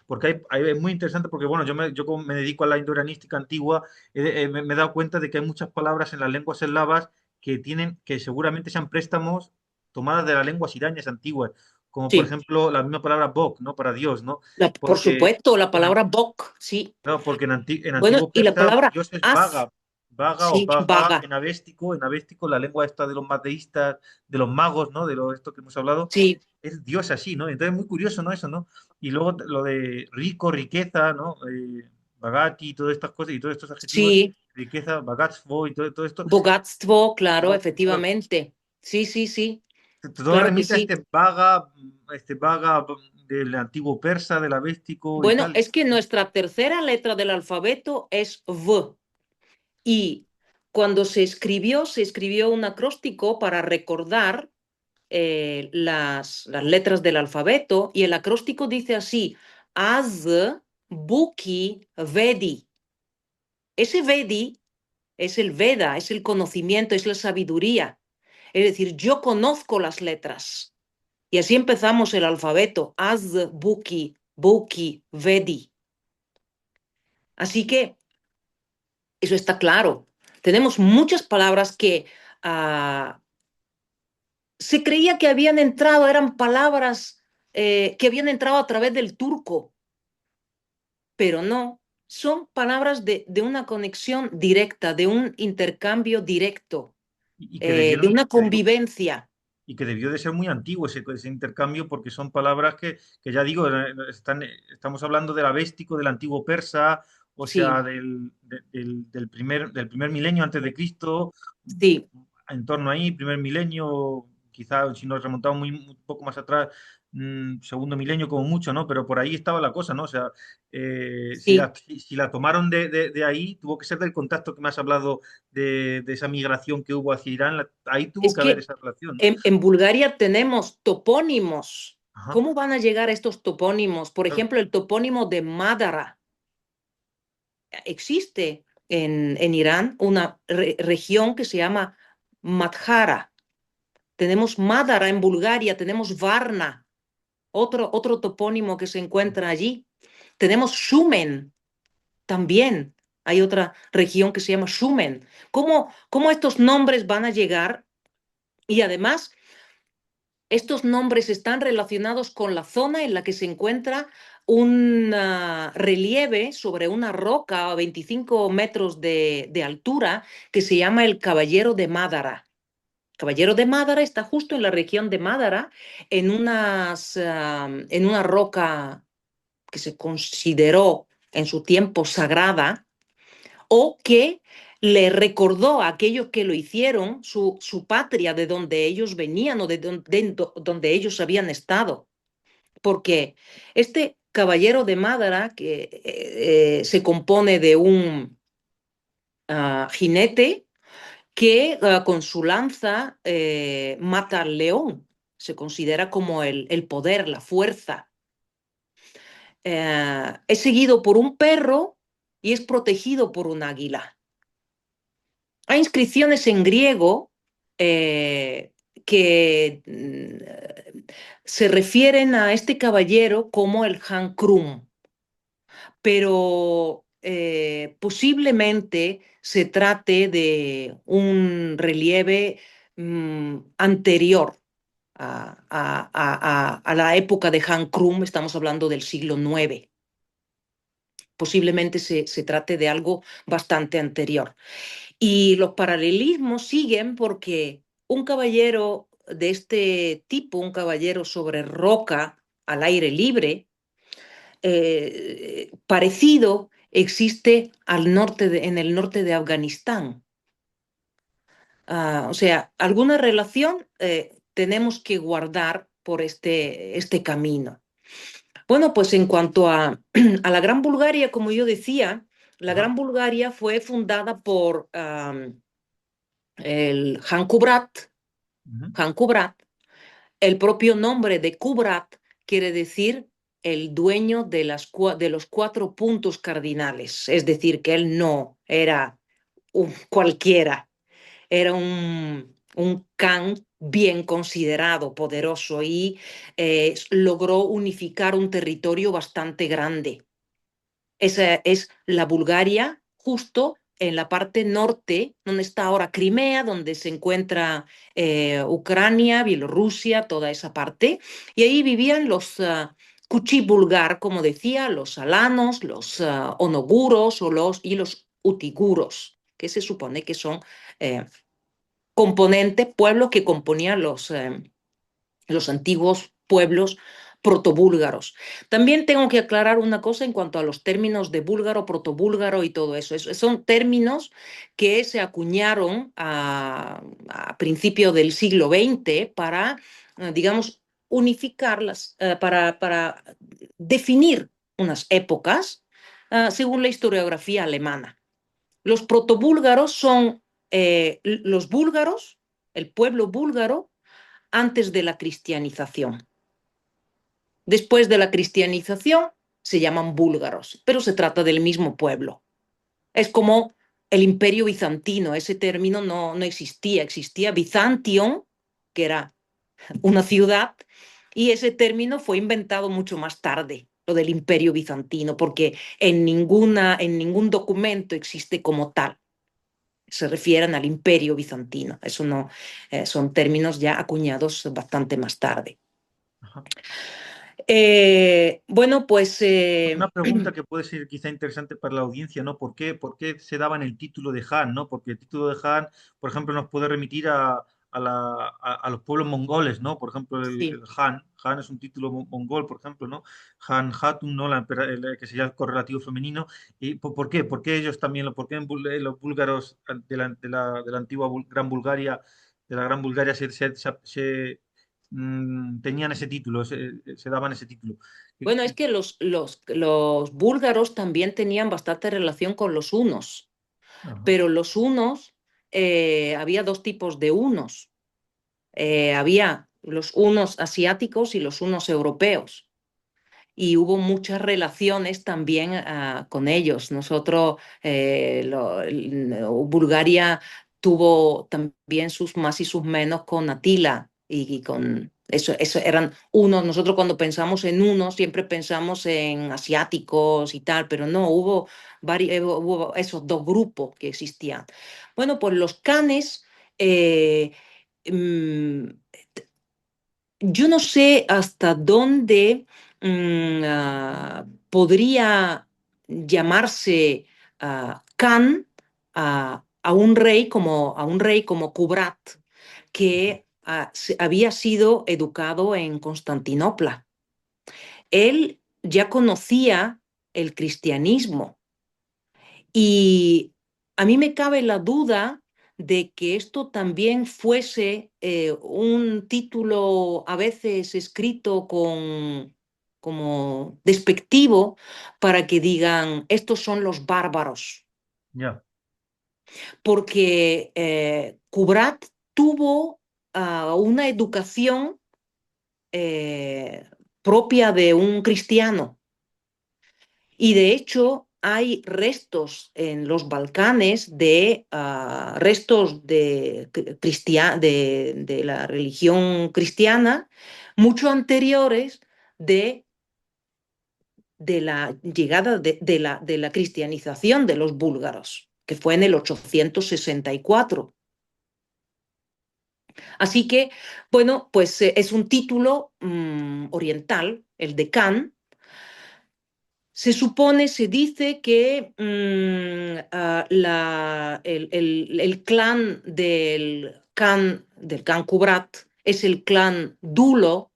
porque es muy interesante porque, bueno, yo como me dedico a la indoeuronística antigua, me he dado cuenta de que hay muchas palabras en las lenguas eslavas que seguramente sean préstamos tomadas de las lenguas iraníes antiguas, como por sí, ejemplo la misma palabra Bog, ¿no? Para Dios, ¿no? por Porque, supuesto, la bueno, palabra bok, sí. claro, porque en Bueno, antiguo y la persa palabra Dios es az, vaga, vaga o sí, vaga vaga, en avéstico, la lengua esta de los madeístas, de los magos, ¿no? De lo esto que hemos hablado, sí, es Dios así, ¿no? Entonces es muy curioso, ¿no? Eso, ¿no? Y luego lo de rico, riqueza, ¿no? Bagati, todas estas cosas y todos estos adjetivos, sí, riqueza, bagatzvo y todo esto, bogatstvo, claro, todo, todo, efectivamente. Sí, sí, sí, todo claro que remite a sí. este vaga del antiguo persa, del avéstico y Bueno, tal. es que nuestra tercera letra del alfabeto es V. Y cuando se escribió un acróstico para recordar las letras del alfabeto, y el acróstico dice así: Az, Buki, Vedi. Ese Vedi es el Veda, es el conocimiento, es la sabiduría. Es decir, yo conozco las letras. Y así empezamos el alfabeto: Az, Buki, Buki, Vedi. Así que eso está claro. Tenemos muchas palabras que uh, se creía que habían entrado, eran palabras que habían entrado a través del turco, pero no, son palabras de una conexión directa, de un intercambio directo, Y que de debieron, una convivencia. y que debió de ser muy antiguo ese intercambio porque son palabras que ya digo, estamos hablando del avéstico, del antiguo persa, o Sí, sea, del primer milenio antes de Cristo, sí, en torno ahí, primer milenio, quizá si nos remontamos un poco más atrás, segundo milenio como mucho, ¿no? Pero por ahí estaba la cosa, ¿no? O sea, sí. si la tomaron de ahí, tuvo que ser del contacto que me has hablado de esa migración que hubo hacia Irán, ahí tuvo Es que haber que esa relación, ¿no? en Bulgaria tenemos topónimos. Ajá, ¿Cómo van a llegar estos topónimos? Por claro. ejemplo, el topónimo de Madara. Existe en Irán una región que se llama Madhara. Tenemos Madara en Bulgaria, tenemos Varna. otro topónimo que se encuentra allí. Tenemos Shumen también. Hay otra región que se llama Shumen. ¿Cómo estos nombres van a llegar? Y además, estos nombres están relacionados con la zona en la que se encuentra un relieve sobre una roca a 25 metros de altura que se llama el Caballero de Mádara. Caballero de Mádara está justo en la región de Mádara, en una roca que se consideró en su tiempo sagrada o que le recordó a aquellos que lo hicieron su patria, de donde ellos venían o donde ellos habían estado. Porque este caballero de Mádara, que se compone de un jinete que con su lanza mata al león, se considera como el poder, la fuerza. Es seguido por un perro y es protegido por un águila. Hay inscripciones en griego que se refieren a este caballero como el Han Krum, pero posiblemente se trate de un relieve anterior a la época de Han Krum, estamos hablando del siglo IX. Posiblemente se trate de algo bastante anterior. Y los paralelismos siguen porque un caballero de este tipo, un caballero sobre roca al aire libre, parecido existe en el norte de Afganistán. O sea, alguna relación tenemos que guardar por este camino. Bueno, pues en cuanto a la Gran Bulgaria, como yo decía, la Ajá. Gran Bulgaria fue fundada por el Han Kubrat. Ujú. Han Kubrat. El propio nombre de Kubrat quiere decir el dueño de los 4 puntos cardinales, es decir, que él no era un cualquiera, era un Khan bien considerado, poderoso y logró unificar un territorio bastante grande. Esa es la Bulgaria, justo en la parte norte, donde está ahora Crimea, donde se encuentra Ucrania, Bielorrusia, toda esa parte. Y ahí vivían los Kuchi bulgar, como decía, los alanos, los onoguros y los utiguros, que se supone que son eh, componentes, pueblos que componían los antiguos pueblos protobúlgaros. También tengo que aclarar una cosa en cuanto a los términos de búlgaro, protobúlgaro y todo eso. Son términos que se acuñaron a principios del siglo XX para, digamos, unificarlas, para definir unas épocas según la historiografía alemana. Los protobúlgaros son los búlgaros, el pueblo búlgaro, antes de la cristianización. Después de la cristianización se llaman búlgaros, pero se trata del mismo pueblo. Es como el imperio bizantino, ese término no existía, existía Byzantium, que era una ciudad, y ese término fue inventado mucho más tarde, lo del imperio bizantino, porque en ningún documento existe como tal. Se refieren al imperio bizantino. Eso no, son términos ya acuñados bastante más tarde. Ajá. Bueno, pues Una pregunta que puede ser quizá interesante para la audiencia, ¿no? ¿Por qué se daban el título de Han, ¿no? Porque el título de Han, por ejemplo, nos puede remitir a los pueblos mongoles, ¿no? Por ejemplo, el sí. Han. Han es un título mongol, por ejemplo, ¿no? Han Hatun, ¿no? Que sería el correlativo femenino. ¿Y por qué? ¿Por qué ellos también, por qué los búlgaros de la antigua Gran Bulgaria, de la Gran Bulgaria tenían ese título, se daban ese título? Bueno, es que los búlgaros también tenían bastante relación con los hunos, Ajá. pero los hunos, había dos tipos de hunos. Había los hunos asiáticos y los hunos europeos. Y hubo muchas relaciones también con ellos. Bulgaria tuvo también sus más y sus menos con Atila y con Eso eran unos, nosotros cuando pensamos en unos siempre pensamos en asiáticos y tal, pero no, hubo esos dos grupos que existían. Bueno, pues los canes, eh, mm, yo no sé hasta dónde podría llamarse Can a un rey como Kubrat, que había sido educado en Constantinopla. Él ya conocía el cristianismo y a mí me cabe la duda de que esto también fuese un título a veces escrito como despectivo para que digan, estos son los bárbaros, Ya. porque Kubrat tuvo una educación eh, propia de un cristiano. Y de hecho hay restos en los Balcanes de restos de la religión cristiana mucho anteriores de, de la llegada de la cristianización de los búlgaros, que fue en el 864. Así que, bueno, pues es un título oriental, el de Can. Se supone, se dice que el clan del clan Kubrat es el clan Dulo,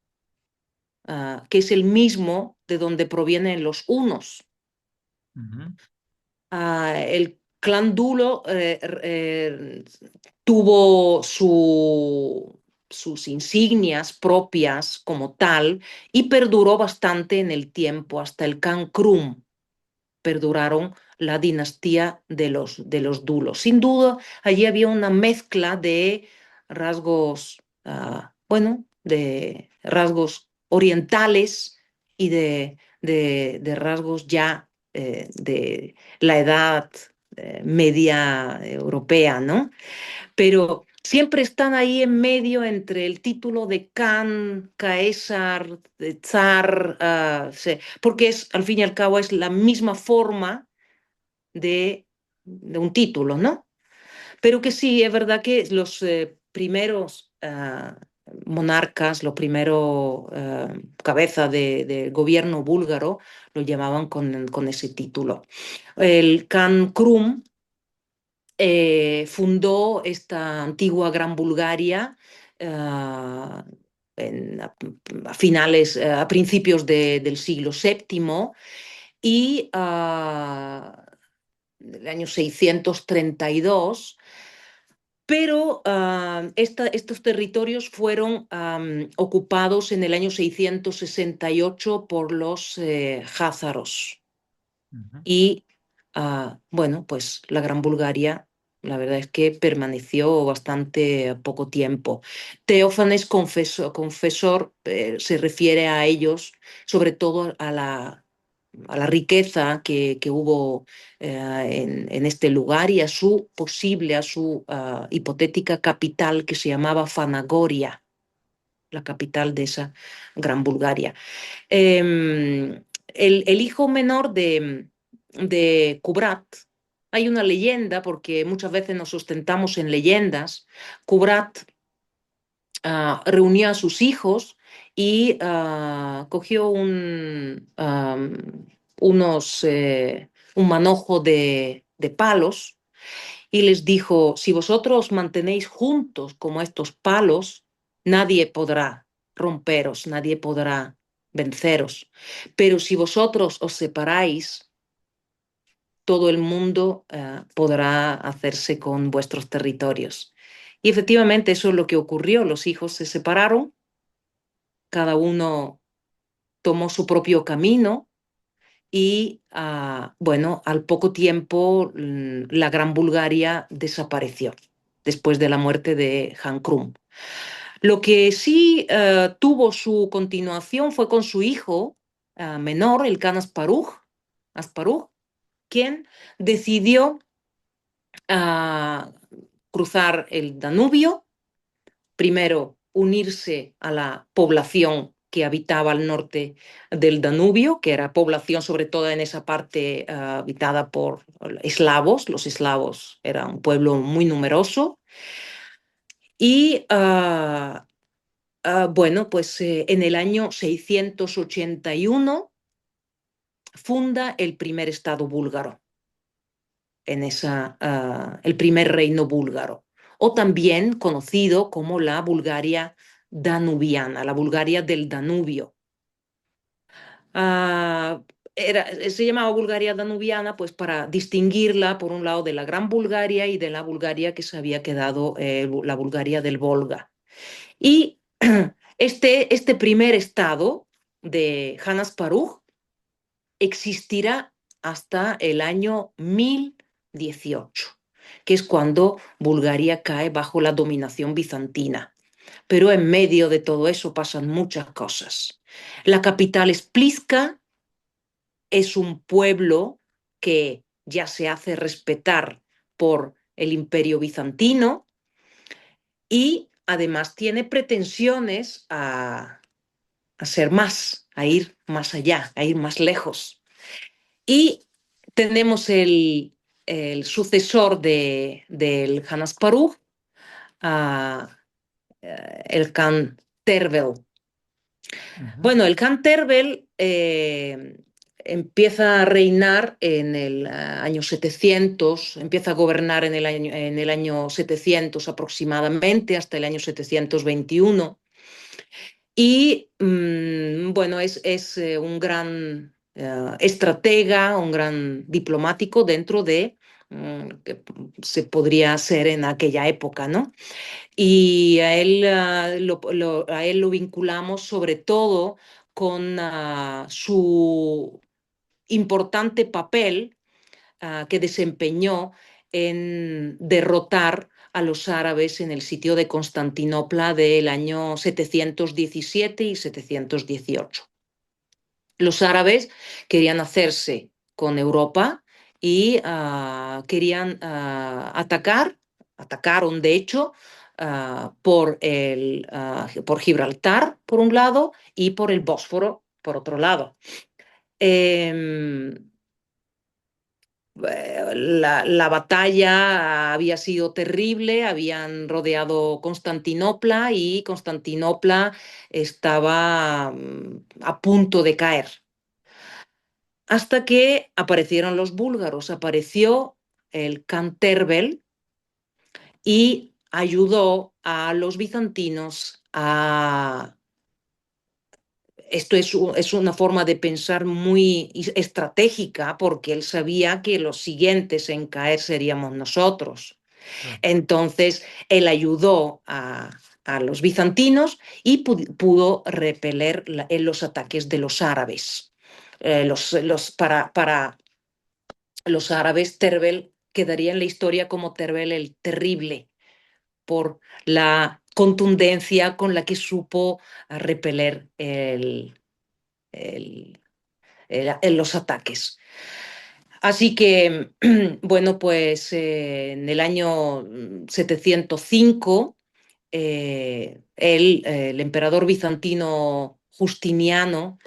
que es el mismo de donde provienen los hunos. Ujú. El clan Dulo tuvo sus insignias propias como tal y perduró bastante en el tiempo, hasta el Khan Krum perduraron la dinastía de los dulos. Sin duda, allí había una mezcla de rasgos, bueno, de rasgos orientales y de rasgos ya de la edad media europea, ¿no? Pero siempre están ahí en medio entre el título de Khan, Caesar, de Zar, porque es, al fin y al cabo es la misma forma de un título, ¿no? Pero que sí, es verdad que los primeros monarcas, los primeros cabezas de gobierno búlgaro lo llamaban con ese título. El Khan Krum fundó esta antigua Gran Bulgaria a finales, a principios del siglo VII y del año 632, pero estos territorios fueron ocupados en el año 668 por los jázaros. Ujú. Y bueno, pues la Gran Bulgaria, la verdad es que permaneció bastante poco tiempo. Teófanes Confesor se refiere a ellos, sobre todo a la riqueza que hubo en este lugar y a su posible, a su hipotética capital que se llamaba Fanagoria, la capital de esa Gran Bulgaria. El hijo menor de Kubrat, hay una leyenda, porque muchas veces nos sustentamos en leyendas. Kubrat reunió a sus hijos y cogió un manojo de palos y les dijo, si vosotros os mantenéis juntos como estos palos, nadie podrá romperos, nadie podrá venceros. Pero si vosotros os separáis, todo el mundo podrá hacerse con vuestros territorios. Y efectivamente eso es lo que ocurrió. Los hijos se separaron, cada uno tomó su propio camino y, bueno, al poco tiempo la Gran Bulgaria desapareció después de la muerte de Han Krum. Lo que sí tuvo su continuación fue con su hijo menor, el Khan Asparuh, quien decidió cruzar el Danubio, primero unirse a la población que habitaba al norte del Danubio, que era población sobre todo en esa parte habitada por eslavos. Los eslavos era un pueblo muy numeroso. Y bueno, pues en el año 681 funda el primer estado búlgaro, el primer reino búlgaro, o también conocido como la Bulgaria danubiana, la Bulgaria del Danubio. Ah, se llamaba Bulgaria danubiana pues para distinguirla por un lado de la Gran Bulgaria y de la Bulgaria que se había quedado, la Bulgaria del Volga. Y este primer estado de Hanasparuch existirá hasta el año 1018, que es cuando Bulgaria cae bajo la dominación bizantina. Pero en medio de todo eso pasan muchas cosas. La capital es Pliska, es un pueblo que ya se hace respetar por el imperio bizantino y además tiene pretensiones a ser más, a ir más allá, a ir más lejos. Y tenemos el sucesor del Hanasparuch, uh, el Khan Tervel. Ujú. Bueno, el Khan Tervel empieza a reinar en el año 700, empieza a gobernar en el año 700 aproximadamente, hasta el año 721. Y bueno, es un gran estratega, un gran diplomático dentro de que se podría ser en aquella época, ¿no? Y a él, a él lo vinculamos sobre todo con su importante papel que desempeñó en derrotar a los árabes en el sitio de Constantinopla del año 717 y 718. Los árabes querían hacerse con Europa y querían atacaron de hecho por Gibraltar por un lado y por el Bósforo por otro lado. Eh, la batalla había sido terrible, habían rodeado Constantinopla y Constantinopla estaba a punto de caer. Hasta que aparecieron los búlgaros, apareció el Canterbel y ayudó a los bizantinos a... Esto es una forma de pensar muy estratégica porque él sabía que los siguientes en caer seríamos nosotros. Claro. Entonces, él ayudó a los bizantinos y pudo repeler los ataques de los árabes. Para los árabes, Terbel quedaría en la historia como Terbel el Terrible, por la contundencia con la que supo repeler el, los ataques. Así que, bueno, pues en el año 705, el emperador bizantino Justiniano,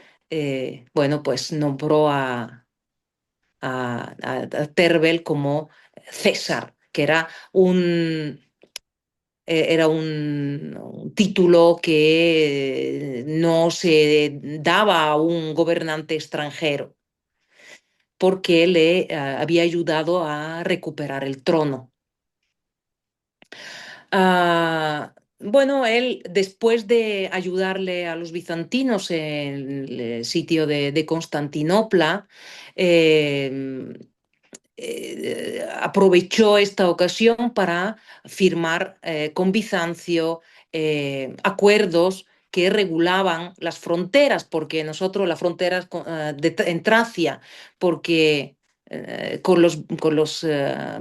bueno, pues nombró a Terbel como César, que era un título que no se daba a un gobernante extranjero, porque le había ayudado a recuperar el trono. Bueno, él, después de ayudarle a los bizantinos en el sitio de Constantinopla, eh, aprovechó esta ocasión para firmar con Bizancio acuerdos que regulaban las fronteras, porque nosotros las fronteras en Tracia, porque con los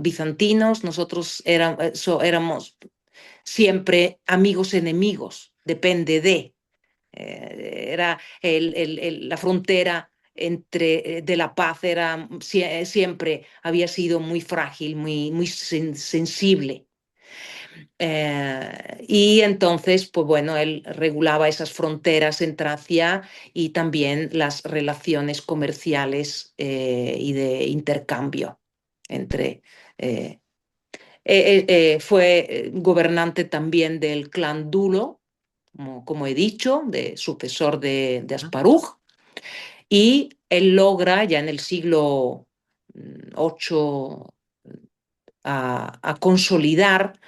bizantinos nosotros éramos siempre amigos enemigos, depende de. Era la frontera de la paz era siempre había sido muy frágil, muy sensible. Y entonces, pues bueno, él regulaba esas fronteras en Tracia y también las relaciones comerciales y de intercambio entre... eh, fue gobernante también del clan Dulo, como he dicho, sucesor de Ujú. Asparuj, y él logra ya en el siglo VIII a consolidar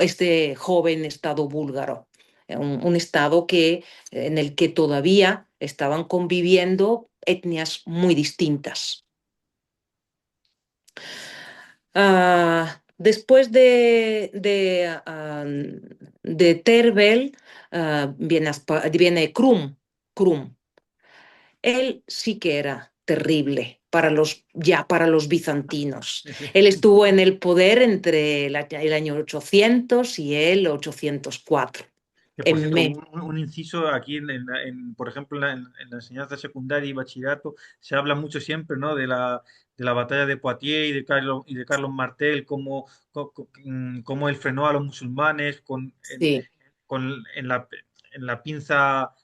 este joven estado búlgaro, un estado en el que todavía estaban conviviendo etnias muy distintas. Después de Tervel viene Krum. Krum. Él sí que era terrible para los bizantinos. Él estuvo en el poder entre el año 800 y el 804. Que por En cierto, me, un inciso aquí, por ejemplo, en la enseñanza secundaria y bachillerato, se habla mucho siempre, ¿no? De la batalla de Poitiers y de Carlos Martel, cómo él frenó a los musulmanes sí, en la pinza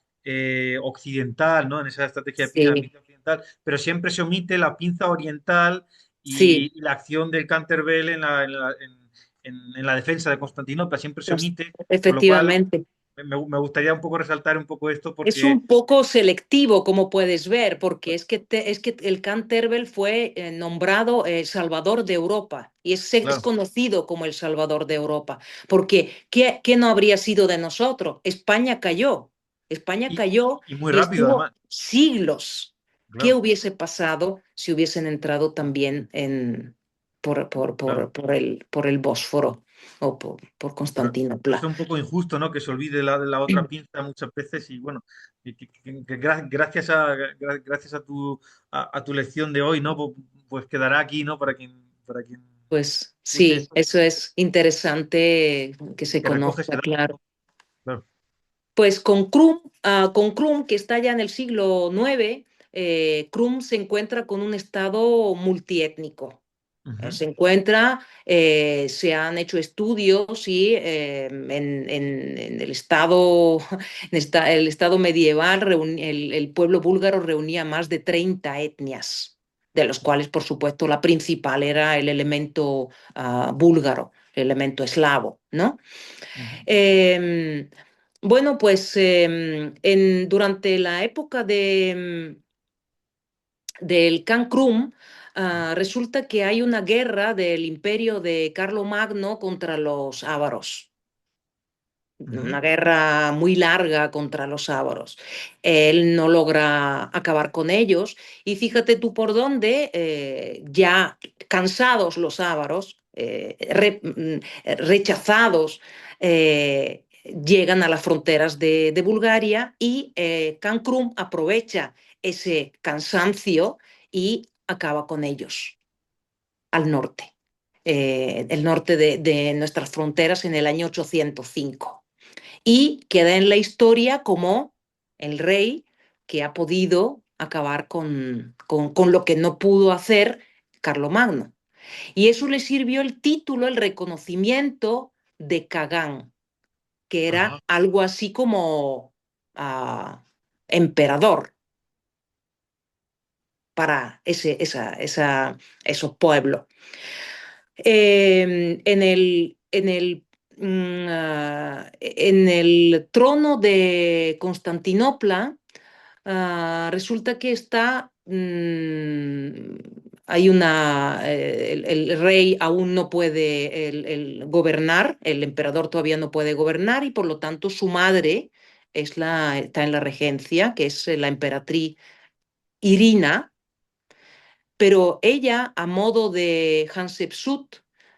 occidental, ¿no? En esa estrategia de sí, pinza occidental, pero siempre se omite la pinza oriental sí, y la acción del Canterbell en la defensa de Constantinopla, siempre se pues, omite, con lo cual efectivamente. me gustaría un poco resaltar un poco esto Es porque, un poco selectivo, como puedes ver, porque es que el Canterbell fue nombrado Salvador de Europa y es claro, conocido como el Salvador de Europa, porque ¿qué no habría sido de nosotros? España y, cayó y muy y rápido estuvo además, siglos. ¿Qué claro, hubiese pasado si hubiesen entrado también claro. por el Bósforo o por Pero Constantinopla? es un poco injusto, ¿no? Que se olvide la otra pinza muchas veces y bueno, gracias gracias a tu lección de hoy, ¿no? Pues quedará aquí, ¿no? Para quien Pues escuche sí, esto eso es interesante que y se que recoge ese conozca, dato, claro. ¿no? Claro. Pues con Krum, que está ya en el siglo IX, Krum se encuentra con un estado multiétnico. Ujú, Se han hecho estudios y en el estado, el estado medieval, el pueblo búlgaro reunía más de 30 etnias, de los cuales, por supuesto, la principal era el elemento búlgaro, el elemento eslavo, ¿no? ujú. Eh, bueno, pues durante la época del Khan Krum, resulta que hay una guerra del imperio de Carlomagno contra los ávaros. Ujú. Una guerra muy larga contra los ávaros. Él no logra acabar con ellos y fíjate tú por dónde, ya cansados los ávaros, rechazados, llegan a las fronteras de Bulgaria y Khan Krum aprovecha ese cansancio y acaba con ellos al norte, el norte de nuestras fronteras en el año 805 y queda en la historia como el rey que ha podido acabar con lo que no pudo hacer Carlomagno. Y eso le sirvió el título, el reconocimiento de Kagán, que era Ajá. algo así como uh, emperador para esos pueblos. En el trono de Constantinopla, resulta que hay el rey aún no puede gobernar, el emperador todavía no puede gobernar y por lo tanto su madre está en la regencia, que es la emperatriz Irina, pero ella, a modo de Hatshepsut,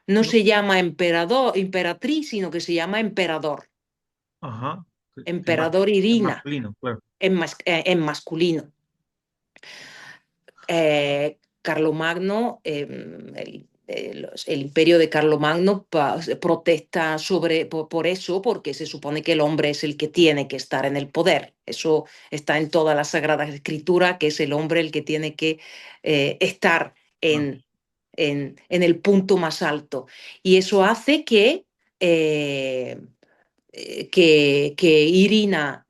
no No, se llama emperatriz, sino que se llama emperador. ajá. Emperador En Irina, masculino, claro. en masculino. Carlomagno, el imperio de Carlomagno protesta por eso, porque se supone que el hombre es el que tiene que estar en el poder. Eso está en toda la Sagrada Escritura, que es el hombre el que tiene que estar Claro. en el punto más alto. Y eso hace eh, que Irina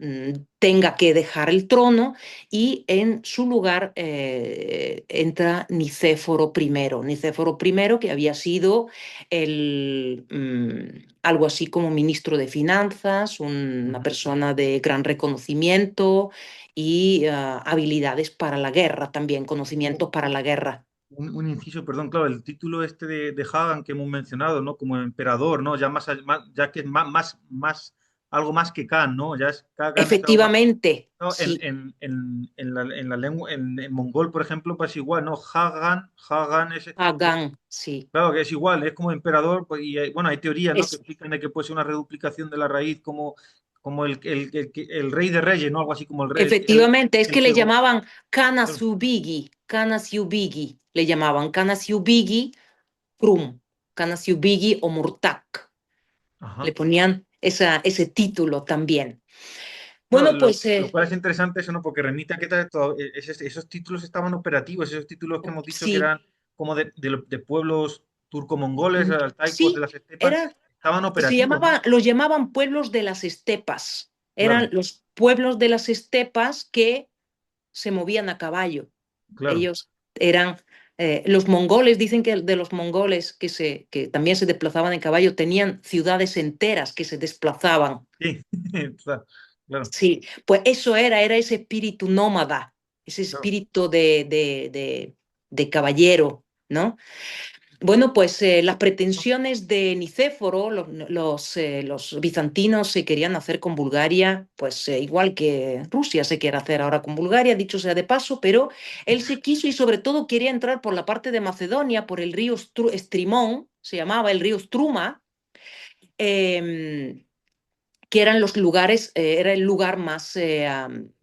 tenga que dejar el trono y en su lugar entra Nicéforo I. Nicéforo I, que había sido algo así como ministro de Finanzas, una Ujú. persona de gran reconocimiento y habilidades para la guerra también, conocimientos para la guerra. Un inciso, perdón, claro, el título este de Hagan que hemos mencionado, ¿no? Como emperador, ¿no? Ya ya que es algo más que Khan, ¿no? Ya es Kagan, está algo más, Efectivamente, ¿no? sí, En la lengua, en mongol, por ejemplo, pues igual, ¿no? Hagan Hagan, sí. claro que es igual, es como emperador, pues, y bueno, hay teorías, ¿no? Que Es, explican de que puede ser una reduplicación de la raíz, como el rey de reyes, ¿no? Algo así como efectivamente, es que el le que, llamaban Canas Yubigi, le llamaban Canas Yubigi Krum, Canas Yubigi o Murtak. Le ajá. ponían ese título también. No, Bueno, pues lo cual es interesante eso, ¿no? Porque remite a que esos títulos estaban operativos, esos títulos que hemos dicho que sí, eran como de pueblos turco-mongoles, altaicos de sí, las estepas, estaban operativos, ¿no? los llamaban pueblos de las estepas. Eran Claro, los pueblos de las estepas que se movían a caballo. claro. Ellos eran, los mongoles, dicen que de los mongoles que también se desplazaban en caballo, tenían ciudades enteras que se desplazaban. Sí, claro, claro, Sí, pues eso era ese espíritu nómada, ese claro. espíritu de caballero, ¿no? Bueno, pues las pretensiones de Nicéforo, los bizantinos se querían hacer con Bulgaria, pues igual que Rusia se quiere hacer ahora con Bulgaria, dicho sea de paso, pero él se quiso y sobre todo quería entrar por la parte de Macedonia, por el río Strimón, se llamaba el río Struma, eh, que eran los lugares, era el lugar más,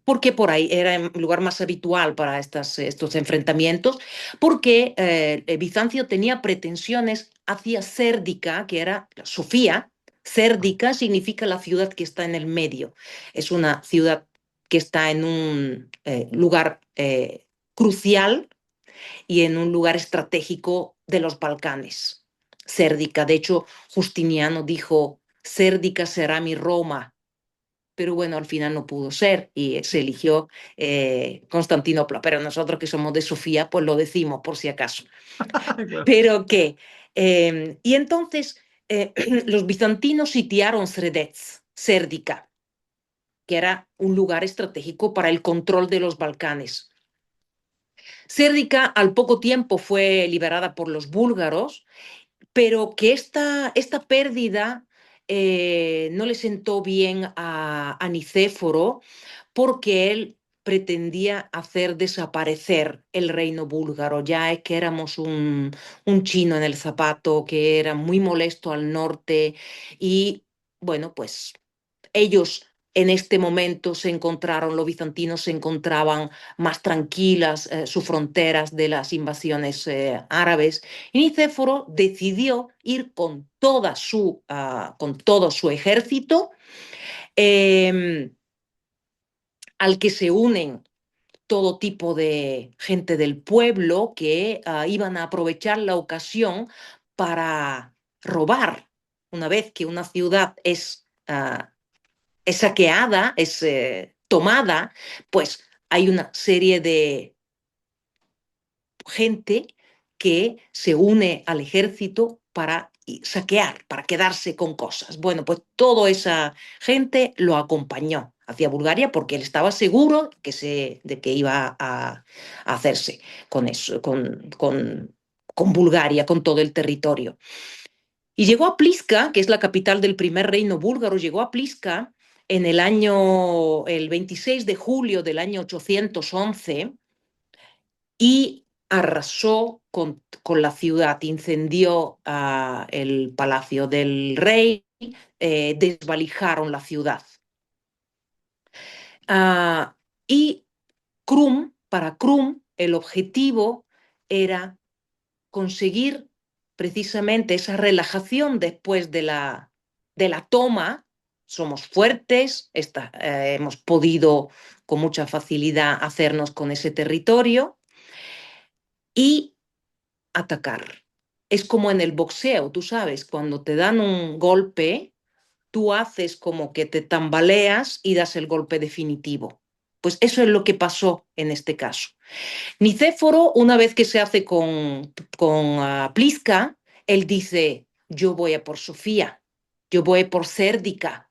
porque por ahí era el lugar más habitual para estos enfrentamientos, porque Bizancio tenía pretensiones hacia Sérdica, que era Sofía. Sérdica significa la ciudad que está en el medio. Es una ciudad que está en un lugar crucial y en un lugar estratégico de los Balcanes. Sérdica, de hecho, Justiniano dijo, Sérdica será mi Roma, pero bueno, al final no pudo ser y se eligió Constantinopla, pero nosotros que somos de Sofía, pues lo decimos por si acaso. Claro. Pero que, y entonces los bizantinos sitiaron Sredets, Sérdica, que era un lugar estratégico para el control de los Balcanes. Sérdica al poco tiempo fue liberada por los búlgaros, pero que esta pérdida no le sentó bien a Nicéforo porque él pretendía hacer desaparecer el reino búlgaro. Ya es que éramos un chino en el zapato que era muy molesto al norte y bueno, pues ellos en este momento se encontraron, los bizantinos se encontraban más tranquilas sus fronteras de las invasiones árabes. Y Nicéforo decidió ir con todo su ejército, eh, al que se unen todo tipo de gente del pueblo que iban a aprovechar la ocasión para robar. Una vez que una ciudad es saqueada, es tomada, pues hay una serie de gente que se une al ejército para saquear, para quedarse con cosas. Bueno, pues toda esa gente lo acompañó hacia Bulgaria porque él estaba seguro de que iba a hacerse con eso, con Bulgaria, con todo el territorio. Y llegó a Pliska, que es la capital del primer reino búlgaro, llegó a Pliska el 26 de julio del año 811 y arrasó con la ciudad, incendió el palacio del rey, desvalijaron la ciudad. Uh, y para Krum, el objetivo era conseguir precisamente esa relajación después de la toma. Somos fuertes, hemos podido con mucha facilidad hacernos con ese territorio y atacar. Es como en el boxeo, tú sabes, cuando te dan un golpe, tú haces como que te tambaleas y das el golpe definitivo. Pues eso es lo que pasó en este caso. Nicéforo, una vez que se hace con Pliska, él dice, yo voy a por Sofía, yo voy por Cérdica,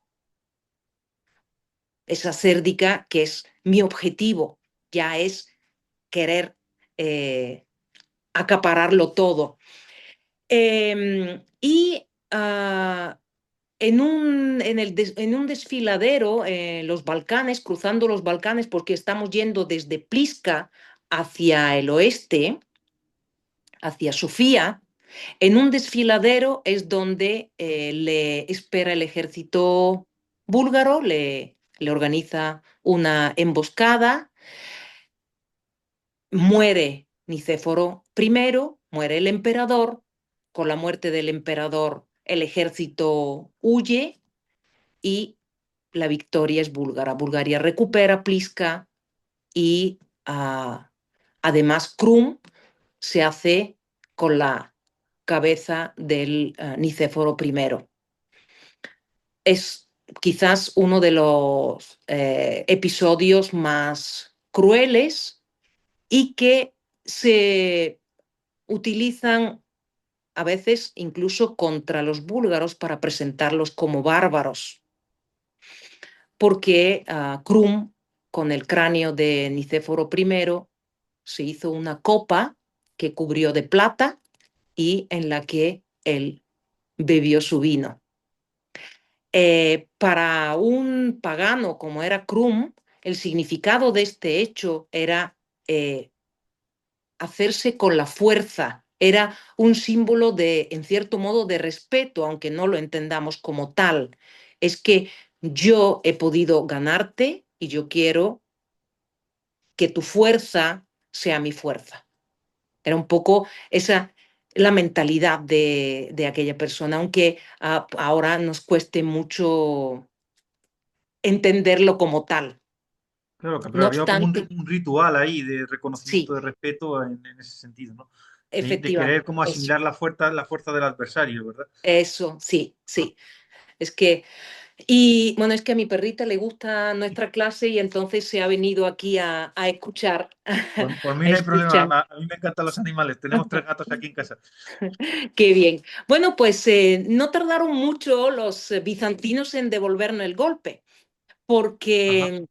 esa Cérdica que es mi objetivo, ya es querer acapararlo todo. Y en un desfiladero en los Balcanes, cruzando los Balcanes, porque estamos yendo desde Pliska hacia el oeste, hacia Sofía, en un desfiladero es donde le espera el ejército búlgaro, le organiza una emboscada, muere Nicéforo primero, muere el emperador, con la muerte del emperador el ejército huye y la victoria es búlgara. Bulgaria recupera Pliska y además Krum se hace con la cabeza del Nicéforo I. Es quizás uno de los episodios más crueles y que se utilizan a veces incluso contra los búlgaros para presentarlos como bárbaros, porque Krum, con el cráneo de Nicéforo I, se hizo una copa que cubrió de plata y en la que él bebió su vino. Para un pagano como era Krum, el significado de este hecho era hacerse con la fuerza, era un símbolo de, en cierto modo, de respeto, aunque no lo entendamos como tal. Es que yo he podido ganarte y yo quiero que tu fuerza sea mi fuerza. Era un poco esa la mentalidad de aquella persona, aunque ahora nos cueste mucho entenderlo como tal. Claro, pero No había como obstante, un ritual ahí de reconocimiento sí, de respeto en ese sentido, ¿no? De querer efectivamente, como asimilar la fuerza del adversario, ¿verdad? eso, sí, Ah, sí. Es que, y bueno, es que a mi perrita le gusta nuestra clase y entonces se ha venido aquí a escuchar, por mí a no hay problema, escuchar. a mí me encantan los animales, tenemos tres gatos aquí en casa. Qué bien. Bueno, pues no tardaron mucho los bizantinos en devolvernos el golpe, Ajá, porque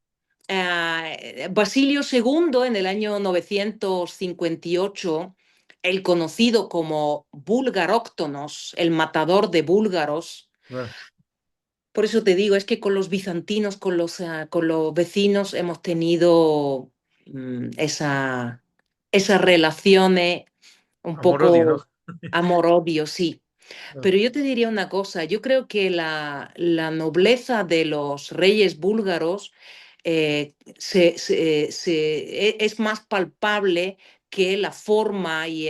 Basilio II en el año 958, el conocido como Búlgaróctonos, el matador de búlgaros, claro. por eso te digo, es que con los bizantinos, con los vecinos, hemos tenido esas relaciones un Amor-odio, ¿no? poco amor-odio, sí. Claro. Pero yo te diría una cosa, yo creo que la nobleza de los reyes búlgaros es más palpable que la forma y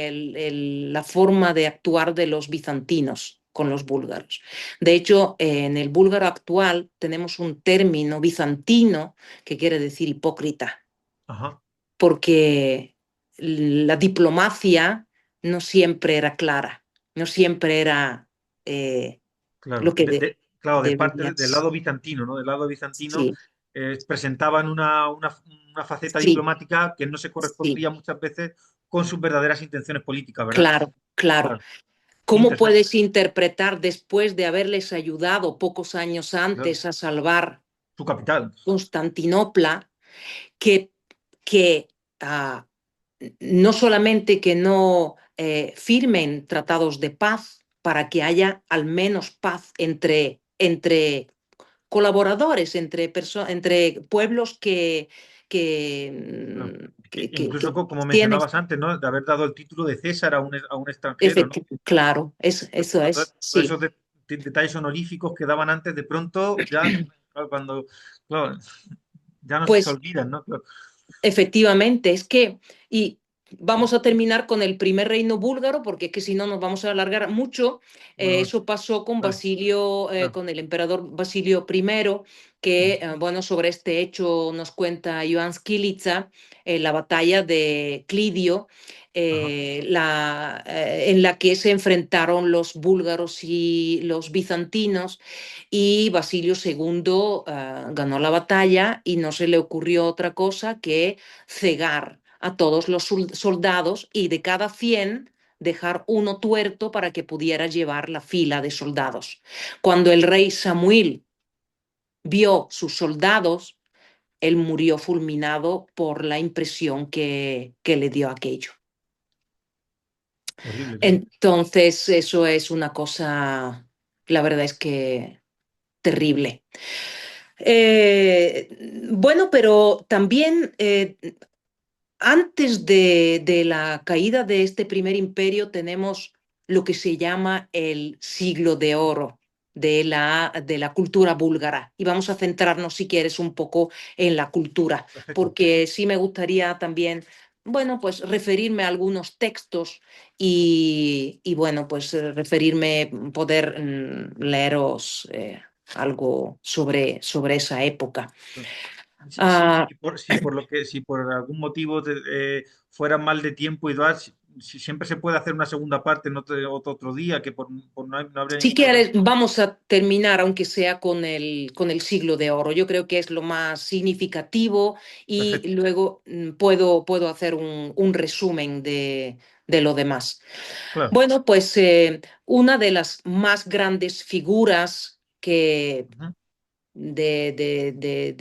la forma de actuar de los bizantinos con los búlgaros. De hecho, en el búlgaro actual tenemos un término bizantino que quiere decir hipócrita, Ajá, porque la diplomacia no siempre era clara, no siempre era lo claro. que Claro, de parte del deberías. lado bizantino, ¿no? Del lado bizantino Sí, presentaban una faceta sí, diplomática que no se sí, correspondía muchas veces con sus verdaderas intenciones políticas, ¿verdad? claro, claro. Claro. ¿Cómo Interesante. puedes interpretar después de haberles ayudado pocos años Claro. antes a salvar Su capital. Constantinopla, que, que ah, no solamente que no firmen tratados de paz para que haya al menos paz entre colaboradores, entre pueblos Claro. que Incluso como tienen, mencionabas antes, ¿no? De haber dado el título de César a un extranjero, ¿no? claro, eso es, Todos sí. esos detalles honoríficos que daban antes, de pronto, ya claro, cuando, claro, ya no se Pues olvidan, ¿no? Claro. efectivamente, es que, y vamos a terminar con el primer reino búlgaro, porque es que si no nos vamos a alargar mucho. Bueno, bueno, Eso pasó con vale, Basilio, claro. con el emperador Basilio I, que, Ujú, bueno, sobre este hecho nos cuenta Ioan Skilica, la batalla de Clidio, ajá, en la que se enfrentaron los búlgaros y los bizantinos, y Basilio II ganó la batalla y no se le ocurrió otra cosa que cegar a todos los soldados y de cada 100 dejar uno tuerto para que pudiera llevar la fila de soldados. Cuando el rey Samuel vio sus soldados, él murió fulminado por la impresión que le dio aquello. horrible, sí. Entonces, eso es una cosa, la verdad es que terrible. Bueno, pero también antes de la caída de este primer imperio tenemos lo que se llama el siglo de oro de la cultura búlgara. Y vamos a centrarnos, si quieres, un poco en la cultura, Perfecto. porque sí me gustaría también, bueno, pues referirme a algunos textos y bueno, pues referirme, poder leeros algo sobre esa época. Ah, Si por algún motivo fuera mal de tiempo y si siempre se puede hacer una segunda parte en otro día, que no habría Si ningún problema. quieres, vamos a terminar, aunque sea con el siglo de oro. Yo creo que es lo más significativo y Perfecto, luego puedo hacer un resumen de lo demás. claro. Bueno, pues una de las más grandes figuras Ujú, de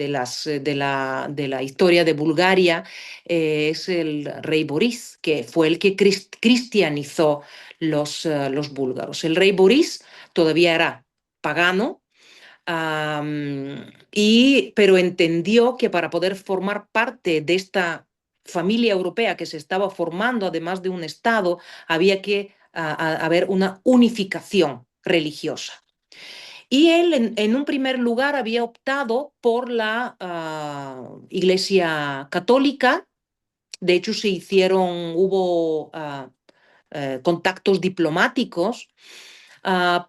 la historia de Bulgaria es el rey Boris, que fue el que cristianizó los búlgaros. El rey Boris todavía era pagano, pero entendió que para poder formar parte de esta familia europea que se estaba formando, además de un Estado, había que haber una unificación religiosa. Y él, en un primer lugar, había optado por la Iglesia Católica. De hecho, hubo contactos diplomáticos,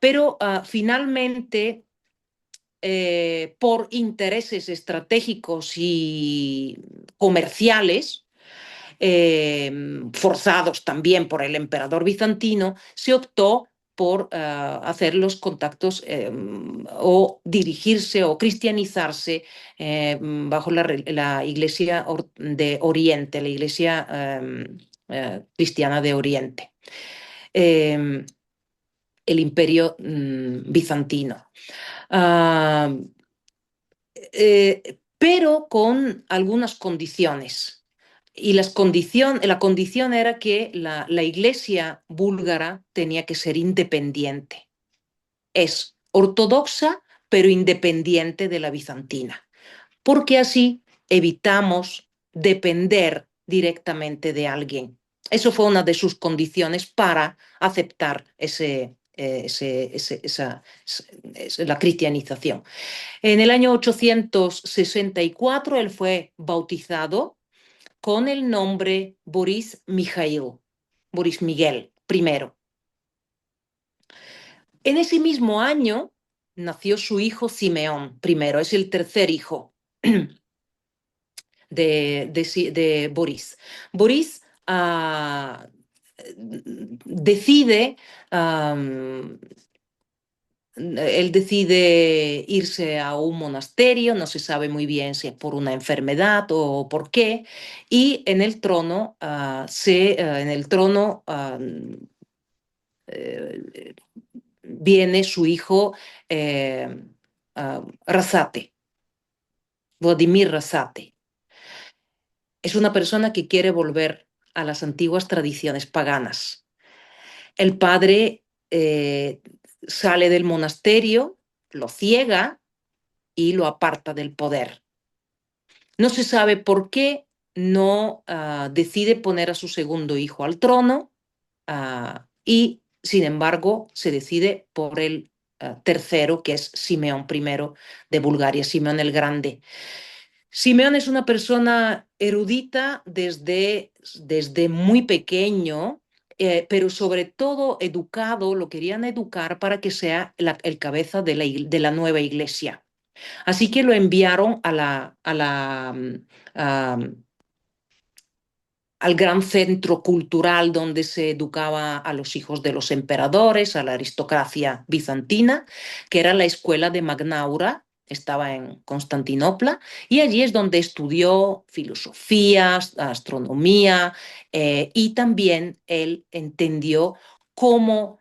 pero finalmente, por intereses estratégicos y comerciales, forzados también por el emperador bizantino, se optó por hacer los contactos o dirigirse o cristianizarse bajo la Iglesia de Oriente, la Iglesia cristiana de Oriente, eh, el Imperio bizantino. Ah, pero con algunas condiciones. Y la condición era que la iglesia búlgara tenía que ser independiente. Es ortodoxa, pero independiente de la bizantina, porque así evitamos depender directamente de alguien. Eso fue una de sus condiciones para aceptar la cristianización. En el año 864 él fue bautizado con el nombre Boris Mijail, Boris Miguel I. En ese mismo año nació su hijo Simeón I, es el tercer hijo de Boris. Boris decide um, él decide irse a un monasterio, no se sabe muy bien si es por una enfermedad o por qué, y en el trono eh, viene su hijo Rasate, Vladimir Rasate. Es una persona que quiere volver a las antiguas tradiciones paganas. El padre sale del monasterio, lo ciega y lo aparta del poder. No se sabe por qué no decide poner a su segundo hijo al trono, y, sin embargo, se decide por el tercero, que es Simeón I de Bulgaria, Simeón el Grande. Simeón es una persona erudita desde muy pequeño, pero sobre todo educado, lo querían educar para que sea el cabeza de la nueva iglesia. Así que lo enviaron a, al gran centro cultural donde se educaba a los hijos de los emperadores, a la aristocracia bizantina, que era la escuela de Magnaura, estaba en Constantinopla, y allí es donde estudió filosofía, astronomía, y también él entendió cómo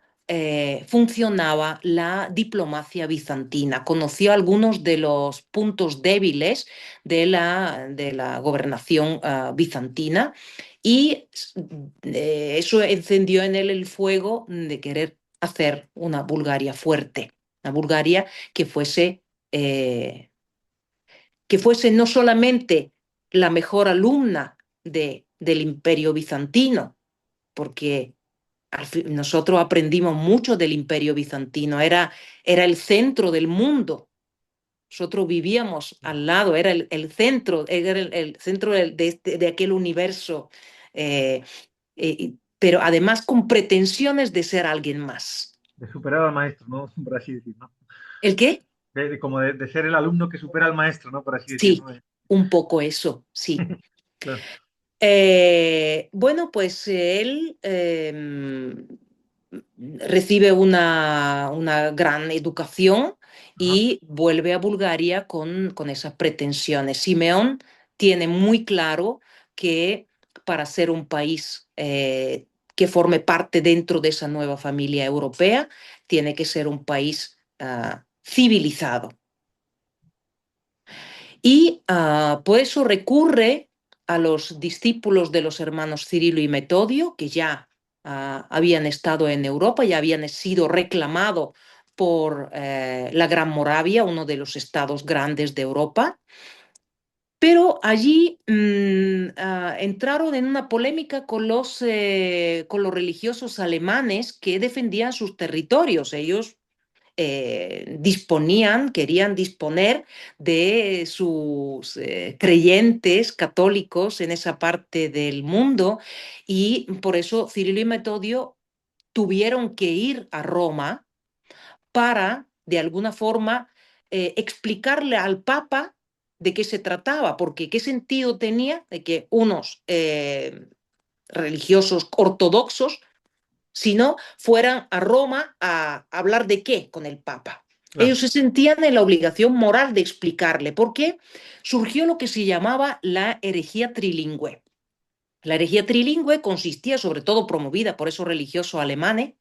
funcionaba la diplomacia bizantina. Conoció algunos de los puntos débiles de la gobernación bizantina y eso encendió en él el fuego de querer hacer una Bulgaria fuerte, una Bulgaria eh, que fuese no solamente la mejor alumna del imperio bizantino, porque nosotros aprendimos mucho del imperio bizantino, era el centro del mundo. Nosotros vivíamos al lado, era el centro, era el centro de aquel universo, eh, pero además con pretensiones de ser alguien más. De superar al maestro, ¿no? Por así decir, ¿no? ¿El qué? Como de ser el alumno que supera al maestro, ¿no? Por así decir, Sí, ¿no? un poco eso, sí. Claro. Bueno, pues él recibe una gran educación Ajá. y vuelve a Bulgaria con esas pretensiones. Simeón tiene muy claro que para ser un país que forme parte dentro de esa nueva familia europea, tiene que ser un país civilizado. Y por eso recurre a los discípulos de los hermanos Cirilo y Metodio, que ya habían estado en Europa, ya habían sido reclamados por la Gran Moravia, uno de los estados grandes de Europa. Pero allí entraron en una polémica con los religiosos alemanes que defendían sus territorios. Ellos querían disponer de sus creyentes católicos en esa parte del mundo y por eso Cirilo y Metodio tuvieron que ir a Roma para, de alguna forma, explicarle al Papa de qué se trataba, porque qué sentido tenía de que unos religiosos ortodoxos si no fueran a Roma a hablar de qué con el Papa. Claro. Ellos se sentían en la obligación moral de explicarle por qué surgió lo que se llamaba la herejía trilingüe. La herejía trilingüe consistía, sobre todo promovida por esos religiosos alemanes,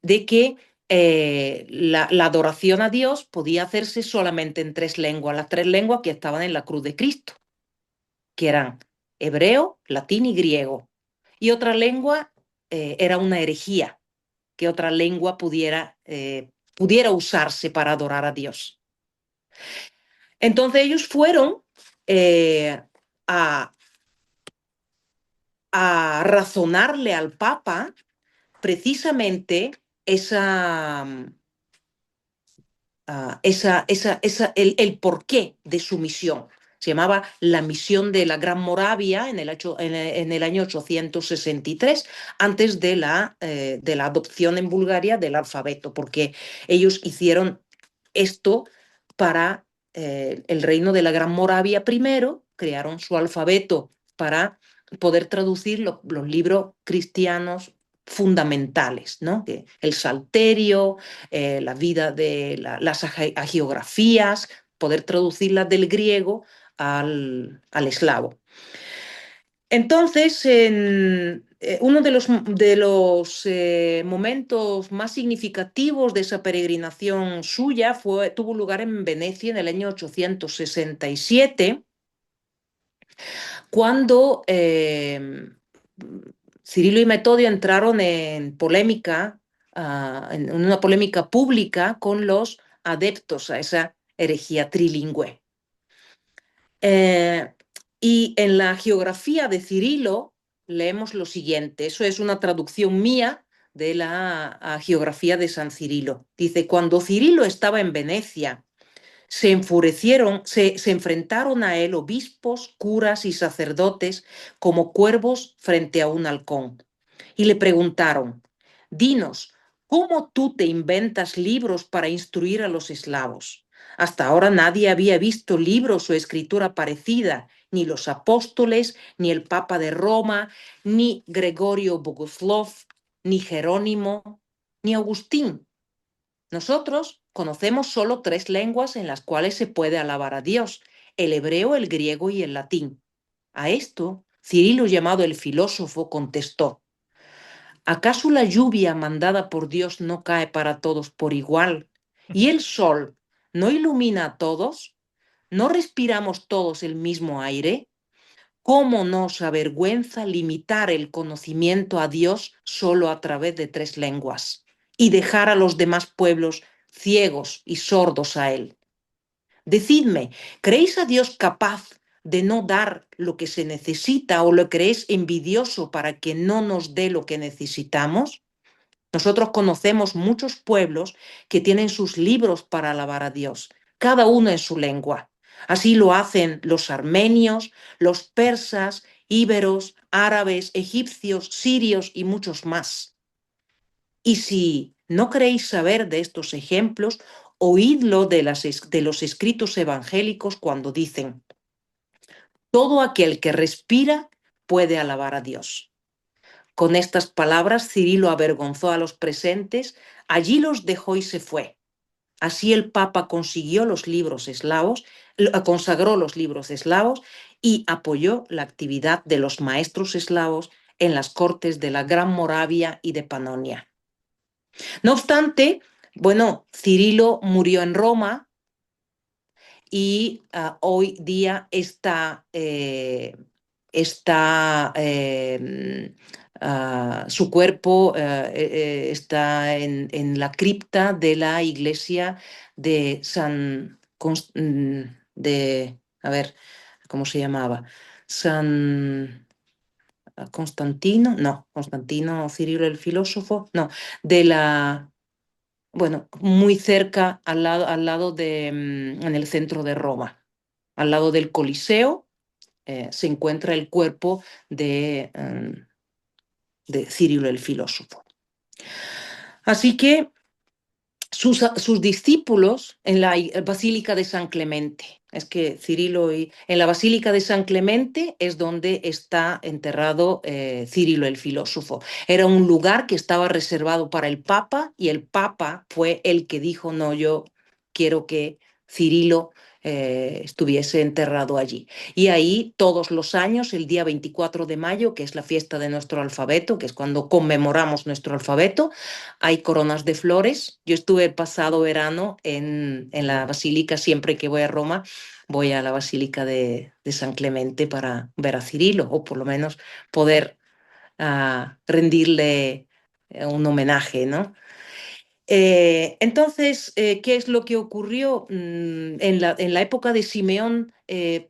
de que la adoración a Dios podía hacerse solamente en tres lenguas, las tres lenguas que estaban en la cruz de Cristo, que eran hebreo, latín y griego. Y otra lengua era una herejía, que otra lengua pudiera usarse para adorar a Dios. Entonces ellos fueron eh, a, a razonarle al Papa precisamente el porqué de su misión. Se llamaba la misión de la Gran Moravia en el año 863, antes de la adopción en Bulgaria del alfabeto, porque ellos hicieron esto para el reino de la Gran Moravia primero, crearon su alfabeto para poder traducir los libros cristianos fundamentales, ¿no? El Salterio, la vida de las agiografías, poder traducirlas del griego al eslavo. Entonces, uno de los momentos más significativos de esa peregrinación suya tuvo lugar en Venecia en el año 867, cuando Cirilo y Metodio entraron en una polémica pública con los adeptos a esa herejía trilingüe. Eh, y en la geografía de Cirilo leemos lo siguiente, eso es una traducción mía de la geografía de San Cirilo. Dice, cuando Cirilo estaba en Venecia, Se enfurecieron, se enfrentaron a él obispos, curas y sacerdotes como cuervos frente a un halcón. Y le preguntaron, dinos, ¿cómo tú te inventas libros para instruir a los eslavos? Hasta ahora nadie había visto libros o escritura parecida, ni los apóstoles, ni el Papa de Roma, ni Gregorio Bogoslov, ni Jerónimo, ni Agustín. Nosotros conocemos solo tres lenguas en las cuales se puede alabar a Dios, el hebreo, el griego y el latín. A esto, Cirilo, llamado el filósofo, contestó, ¿acaso la lluvia mandada por Dios no cae para todos por igual? ¿Y el sol no ilumina a todos? ¿No respiramos todos el mismo aire? ¿Cómo nos avergüenza limitar el conocimiento a Dios solo a través de tres lenguas y dejar a los demás pueblos ciegos y sordos a Él? Decidme, ¿creéis a Dios capaz de no dar lo que se necesita o lo creéis envidioso para que no nos dé lo que necesitamos? Nosotros conocemos muchos pueblos que tienen sus libros para alabar a Dios, cada uno en su lengua. Así lo hacen los armenios, los persas, íberos, árabes, egipcios, sirios y muchos más. Y si no queréis saber de estos ejemplos, oídlo de los escritos evangélicos cuando dicen, todo aquel que respira puede alabar a Dios. Con estas palabras, Cirilo avergonzó a los presentes, allí los dejó y se fue. Así el Papa consiguió los libros eslavos, consagró los libros eslavos y apoyó la actividad de los maestros eslavos en las cortes de la Gran Moravia y de Panonia. No obstante, bueno, Cirilo murió en Roma y hoy día su cuerpo está en la cripta de la iglesia de a ver, ¿cómo se llamaba? San Constantino, no, Constantino Cirilo el filósofo, no, de la, bueno, muy cerca, al lado de, en el centro de Roma, al lado del Coliseo, se encuentra el cuerpo de Cirilo el filósofo. Así que sus discípulos en la Basílica de San Clemente, es que Cirilo, en la Basílica de San Clemente es donde está enterrado Cirilo el filósofo. Era un lugar que estaba reservado para el Papa y el Papa fue el que dijo, no, yo quiero que Cirilo estuviese enterrado allí. Y ahí todos los años, el día 24 de mayo, que es la fiesta de nuestro alfabeto, que es cuando conmemoramos nuestro alfabeto, hay coronas de flores. Yo estuve el pasado verano en la Basílica, siempre que voy a Roma, voy a la Basílica de San Clemente para ver a Cirilo, o por lo menos poder rendirle un homenaje, ¿no? Entonces, ¿qué es lo que ocurrió? En la época de Simeón,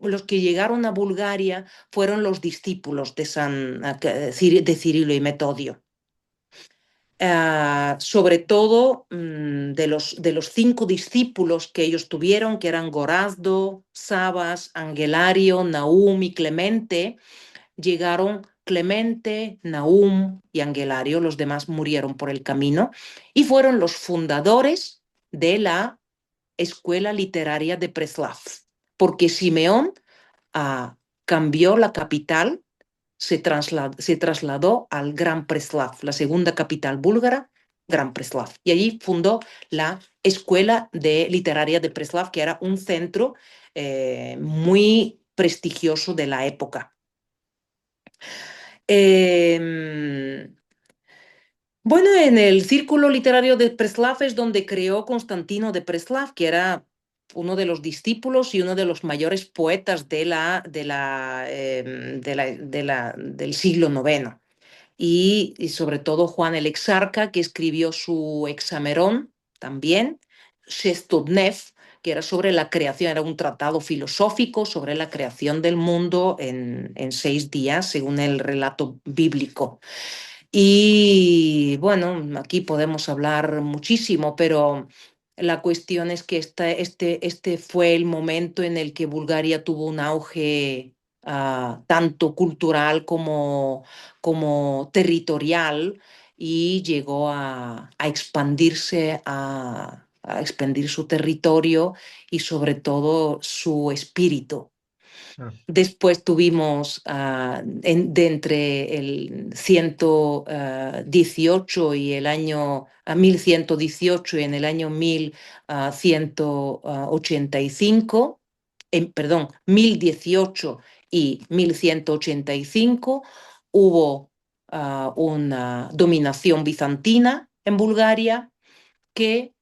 los que llegaron a Bulgaria fueron los discípulos de Cirilo y Metodio. Sobre todo de los 5 discípulos que ellos tuvieron, que eran Gorazdo, Sabas, Angelario, Nahum y Clemente, llegaron Clemente, Nahum y Angelario, los demás murieron por el camino, y fueron los fundadores de la Escuela Literaria de Preslav, porque Simeón cambió la capital, se trasladó al Gran Preslav, la segunda capital búlgara, Gran Preslav, y allí fundó la Escuela Literaria de Preslav, que era un centro muy prestigioso de la época. Bueno, en el círculo literario de Preslav es donde creó Constantino de Preslav, que era uno de los discípulos y uno de los mayores poetas del siglo IX. Y sobre todo Juan el Exarca, que escribió su Hexamerón también, Shestudnev, que era sobre la creación, era un tratado filosófico sobre la creación del mundo en 6 días, según el relato bíblico. Y bueno, aquí podemos hablar muchísimo, pero La cuestión es que este fue el momento en el que Bulgaria tuvo un auge tanto cultural como territorial y llegó a expandirse, a expandir su territorio y sobre todo su espíritu. Claro. Después tuvimos de entre el 118 y el año 1118 y en el año 1185, perdón, 1018 y 1185 hubo una dominación bizantina en Bulgaria que,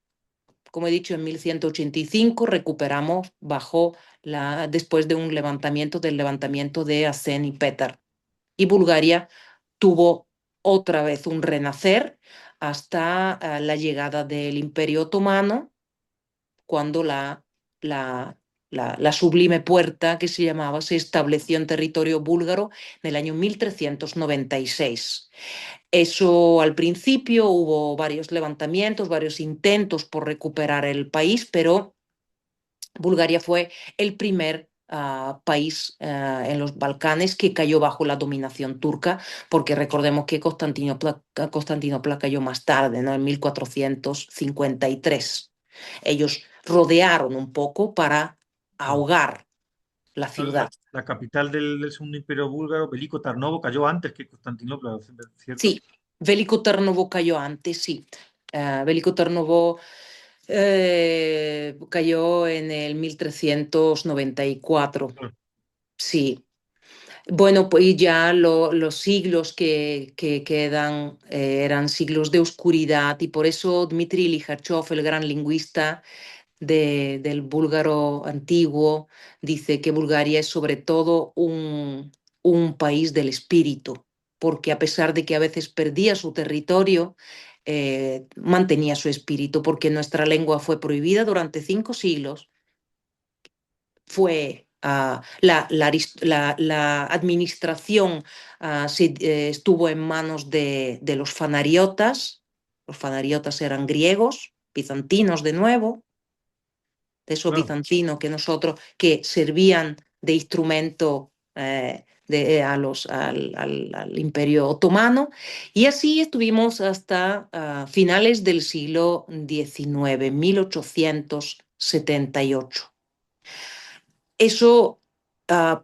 como he dicho, en 1185 recuperamos después de un levantamiento, del levantamiento de Asen y Petar. Y Bulgaria tuvo otra vez un renacer hasta la llegada del Imperio Otomano, cuando la Sublime Puerta, que se llamaba, se estableció en territorio búlgaro en el año 1396. Eso al principio hubo varios levantamientos, varios intentos por recuperar el país, pero Bulgaria fue el primer país en los Balcanes que cayó bajo la dominación turca, porque recordemos que Constantinopla cayó más tarde, ¿no? En 1453. Ellos rodearon un poco para Claro. ahogar la La, ciudad. la capital del segundo imperio búlgaro, Veliko Tarnovo, cayó antes que Constantinopla, ¿cierto? Sí, Veliko Térnovo cayó antes, sí. Veliko Térnovo cayó en el 1394. Claro. Sí. Bueno, pues ya los siglos que quedan eran siglos de oscuridad y por eso Dmitri Likhachov, el gran lingüista del búlgaro antiguo, dice que Bulgaria es sobre todo un país del espíritu, porque a pesar de que a veces perdía su territorio, mantenía su espíritu, porque nuestra lengua fue prohibida durante 5 siglos. Fue la administración estuvo en manos de los fanariotas. Los fanariotas eran griegos, bizantinos de nuevo, de esos Claro. bizantinos que servían de instrumento al Imperio Otomano. Y así estuvimos hasta finales del siglo XIX, 1878. Eso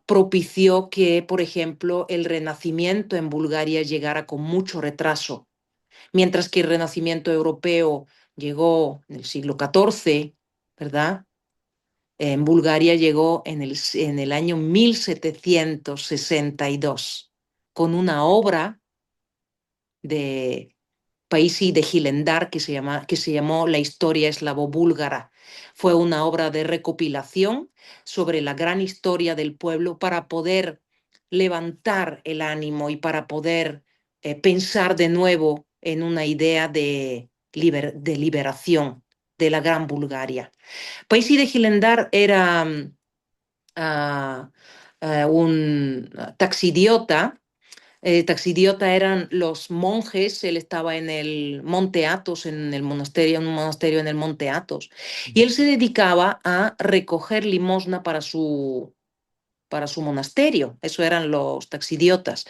propició que, por ejemplo, el Renacimiento en Bulgaria llegara con mucho retraso, mientras que el Renacimiento europeo llegó en el siglo XIV, ¿verdad? En Bulgaria llegó en el año 1762 con una obra de Paisi de Gilendar que se llamó La historia eslavo-búlgara. Fue una obra de recopilación sobre la gran historia del pueblo para poder levantar el ánimo y para poder pensar de nuevo en una idea de liberación de la gran Bulgaria. Paisi de Gilendar era ah, un taxidiota. Taxidiota eran los monjes, él estaba en el Monte Athos, en un monasterio en el Monte Athos, y él se dedicaba a recoger limosna para su monasterio, eso eran los taxidiotas.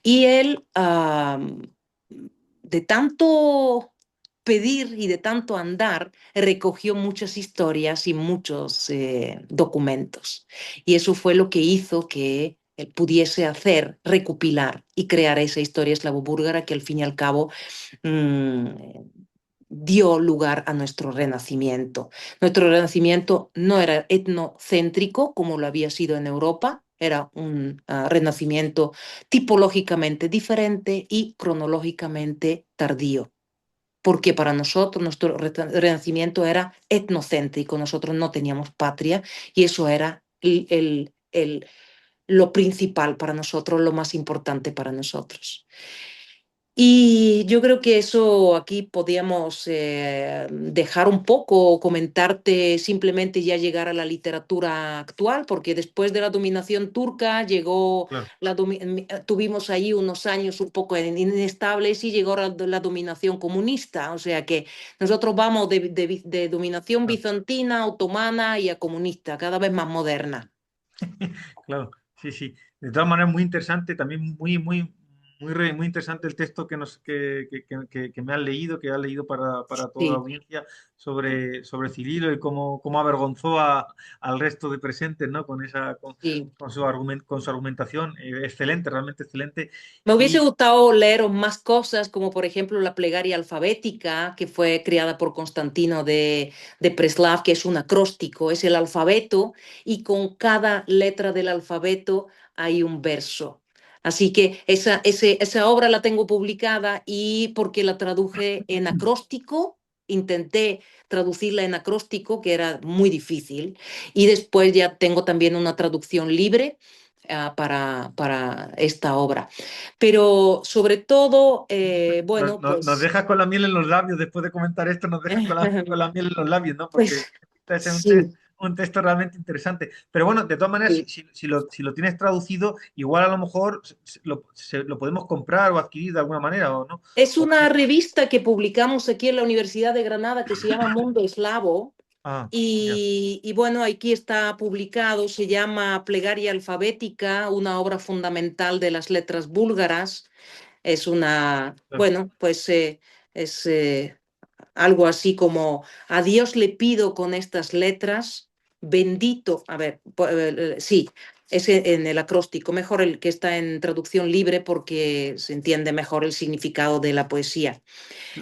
Y él, de tanto pedir y de tanto andar, recogió muchas historias y muchos documentos. Y eso fue lo que hizo que él pudiese hacer, recopilar y crear esa historia eslavo-búlgara que al fin y al cabo mmm, dio lugar a nuestro renacimiento. Nuestro renacimiento no era etnocéntrico como lo había sido en Europa, era un renacimiento tipológicamente diferente y cronológicamente tardío, porque para nosotros nuestro renacimiento era etnocéntrico, nosotros no teníamos patria y eso era lo principal para nosotros, lo más importante para nosotros. Y yo creo que eso aquí podíamos dejar un poco, comentarte simplemente ya llegar a la literatura actual, porque después de la dominación turca llegó Claro. tuvimos ahí unos años un poco inestables y llegó la dominación comunista. O sea que nosotros vamos de dominación Claro. bizantina, otomana y a comunista, cada vez más moderna. Claro, sí, sí. De todas maneras, muy interesante, también muy interesante el texto que me has leído, que has leído para toda la Sí, audiencia sobre Cirilo y cómo avergonzó al resto de presentes, ¿no? sí. Con su argumentación, excelente, realmente excelente. Me hubiese Y gustado leer más cosas, como por ejemplo la plegaria alfabética, que fue creada por Constantino de Preslav, que es un acróstico, es el alfabeto, y con cada letra del alfabeto hay un verso. Así que esa obra la tengo publicada y porque la traduje en acróstico, intenté traducirla en acróstico, que era muy difícil, y después ya tengo también una traducción libre para esta obra. Pero sobre todo, bueno, nos pues, dejas con la miel en los labios, después de comentar esto, nos dejas con la miel en los labios, ¿no? Porque pues este es sí, un texto realmente interesante. Pero bueno, de todas maneras, sí. si lo tienes traducido, igual a lo mejor lo podemos comprar o adquirir de alguna manera, ¿o no? Es ¿O una qué? revista que publicamos aquí en la Universidad de Granada que se llama Mundo Eslavo. Ah, ya. Y bueno, aquí está publicado, se llama Plegaria Alfabética, una obra fundamental de las letras búlgaras. Es una, Claro. bueno, pues es algo así como, a Dios le pido con estas letras, bendito, a ver, sí, es en el acróstico, mejor el que está en traducción libre porque se entiende mejor el significado de la poesía.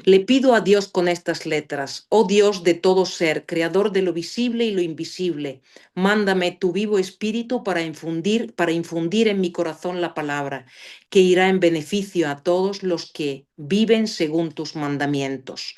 Le pido a Dios con estas letras, oh Dios de todo ser, creador de lo visible y lo invisible, mándame tu vivo espíritu para infundir en mi corazón la palabra, que irá en beneficio a todos los que viven según tus mandamientos,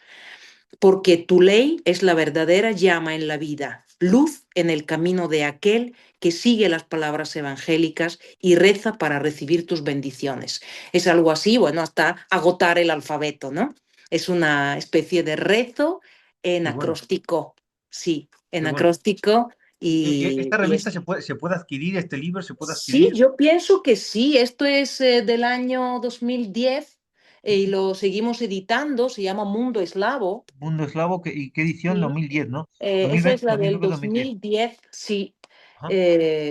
porque tu ley es la verdadera llama en la vida, luz en el camino de aquel que sigue las palabras evangélicas y reza para recibir tus bendiciones. Es algo así, bueno, hasta agotar el alfabeto, ¿no? Es una especie de rezo en Qué bueno, acróstico, sí, qué en bueno. acróstico ¿Esta y revista es... se puede adquirir, este libro se puede Sí, adquirir? yo pienso que sí, esto es del año 2010 y lo seguimos editando, se llama Mundo Eslavo. Mundo Eslavo, ¿y qué edición? Sí. 2010, ¿no? Esa es la del 2009-2010. 2010, sí. Ajá.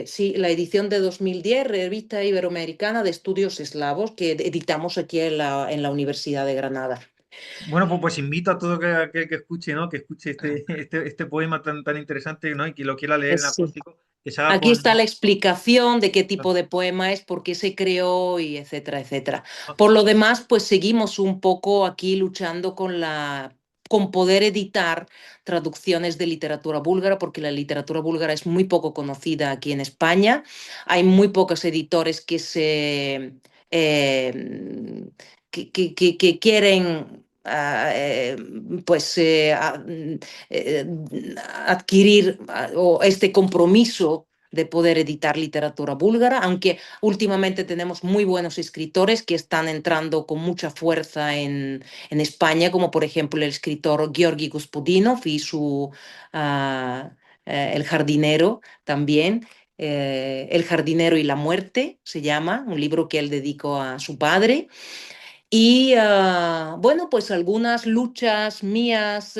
Sí, la edición de 2010, Revista Iberoamericana de Estudios Eslavos, que editamos aquí en la Universidad de Granada. Bueno, pues invito a todo aquel que escuche, ¿no? Que escuche este poema tan interesante, ¿no? Y que lo quiera leer en Sí. acústico, que se haga Aquí con... está la explicación de qué tipo de poema es, por qué se creó y etcétera, etcétera. Por lo demás, pues seguimos un poco aquí luchando con poder editar traducciones de literatura búlgara, porque la literatura búlgara es muy poco conocida aquí en España. Hay muy pocos editores eh, que quieren pues eh, adquirir o este compromiso de poder editar literatura búlgara, aunque últimamente tenemos muy buenos escritores que están entrando con mucha fuerza en España, como por ejemplo el escritor Georgi Gospodinov y su El jardinero también. El jardinero y la muerte se llama, un libro que él dedicó a su padre. Y bueno, pues algunas luchas mías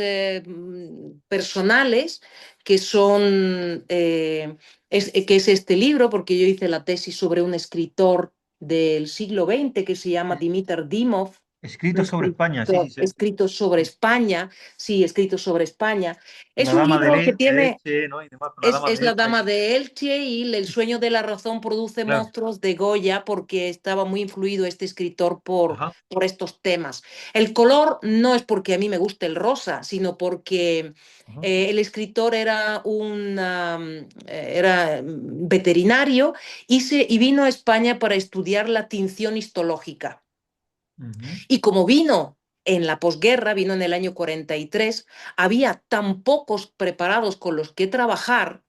personales, que son, que es este libro, porque yo hice la tesis sobre un escritor del siglo XX que se llama Dimitar Dimov, un Escrito sobre España, sí, sí, escritor escrito sobre España, sí, escrito sobre España. Es la un dama libro que De tiene Elche, ¿no? Y demás, con la dama es de la Elche dama ahí. de Elche y El sueño de la razón produce Claro, monstruos de Goya porque estaba muy influido este escritor ajá, por estos temas. El color no es porque a mí me guste el rosa, sino porque ajá, el escritor era era veterinario y vino a España para estudiar la tinción histológica. ujú. Y como vino en la posguerra, vino en el año 43, había tan pocos preparados con los que trabajar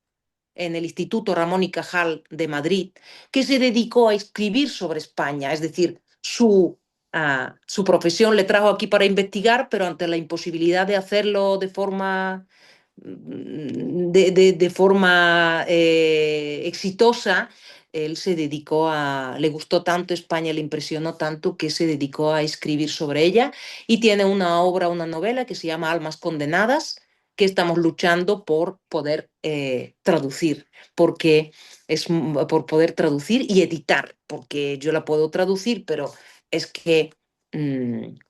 en el Instituto Ramón y Cajal de Madrid, que se dedicó a escribir sobre España, es decir, su su profesión le trajo aquí para investigar, pero ante la imposibilidad de hacerlo de forma, de forma exitosa, él se dedicó le gustó tanto España, le impresionó tanto que se dedicó a escribir sobre ella y tiene una obra, una novela que se llama Almas Condenadas, que estamos luchando por poder traducir, porque por poder traducir y editar, porque yo la puedo traducir, pero es que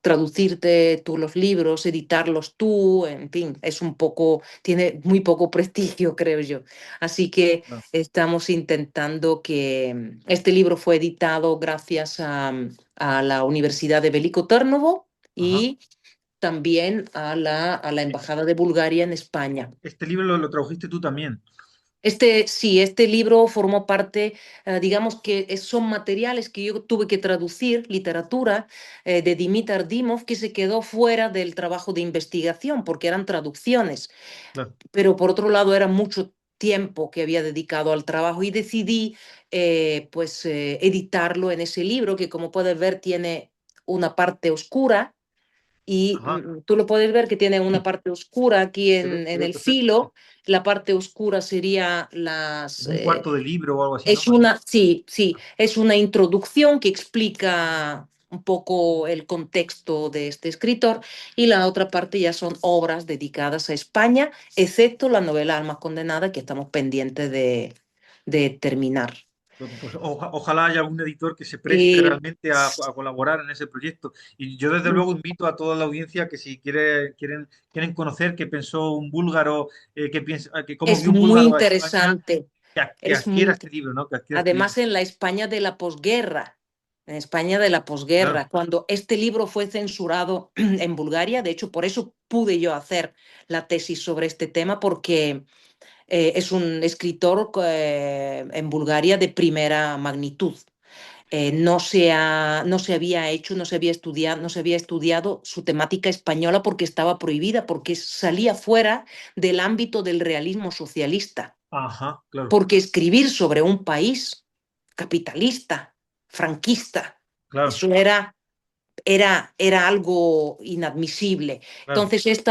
traducirte tú los libros, editarlos tú, en fin, es un poco, tiene muy poco prestigio, creo yo. Así que Claro. estamos intentando que este libro fue editado gracias a la Universidad de Veliko Térnovo Ajá. y también a la Embajada de Bulgaria en España. Este libro lo tradujiste tú también. Sí, este libro formó parte, digamos que son materiales que yo tuve que traducir, literatura de Dimitar Dimov, que se quedó fuera del trabajo de investigación porque eran traducciones, Claro. pero por otro lado era mucho tiempo que había dedicado al trabajo y decidí pues editarlo en ese libro que como puedes ver tiene una parte oscura y Ajá. tú lo puedes ver que tiene una Sí, parte oscura aquí se en ve el perfecto, sí. filo. La parte oscura sería Como un cuarto de libro o algo así, ¿no? sí, sí, es una introducción que explica un poco el contexto de este escritor y la otra parte ya son obras dedicadas a España, excepto la novela Alma Condenada que estamos pendientes de terminar. Pues ojalá haya algún editor que se preste Y realmente a colaborar en ese proyecto. Y yo desde luego invito a toda la audiencia que si quieren conocer qué pensó un búlgaro, cómo es vio un muy búlgaro a España, interesante, que es adquiera muy este libro, ¿no? Que adquiera este libro. además, en la España de la posguerra, en España de la Claro. posguerra, cuando este libro fue censurado en Bulgaria, de hecho, por eso pude yo hacer la tesis sobre este tema, porque es un escritor en Bulgaria de primera magnitud. No se había hecho, no se había estudiado su temática española porque estaba prohibida, porque salía fuera del ámbito del realismo socialista. Ajá, claro, Porque escribir sobre un país capitalista, franquista, claro, eso era algo inadmisible. claro. Entonces,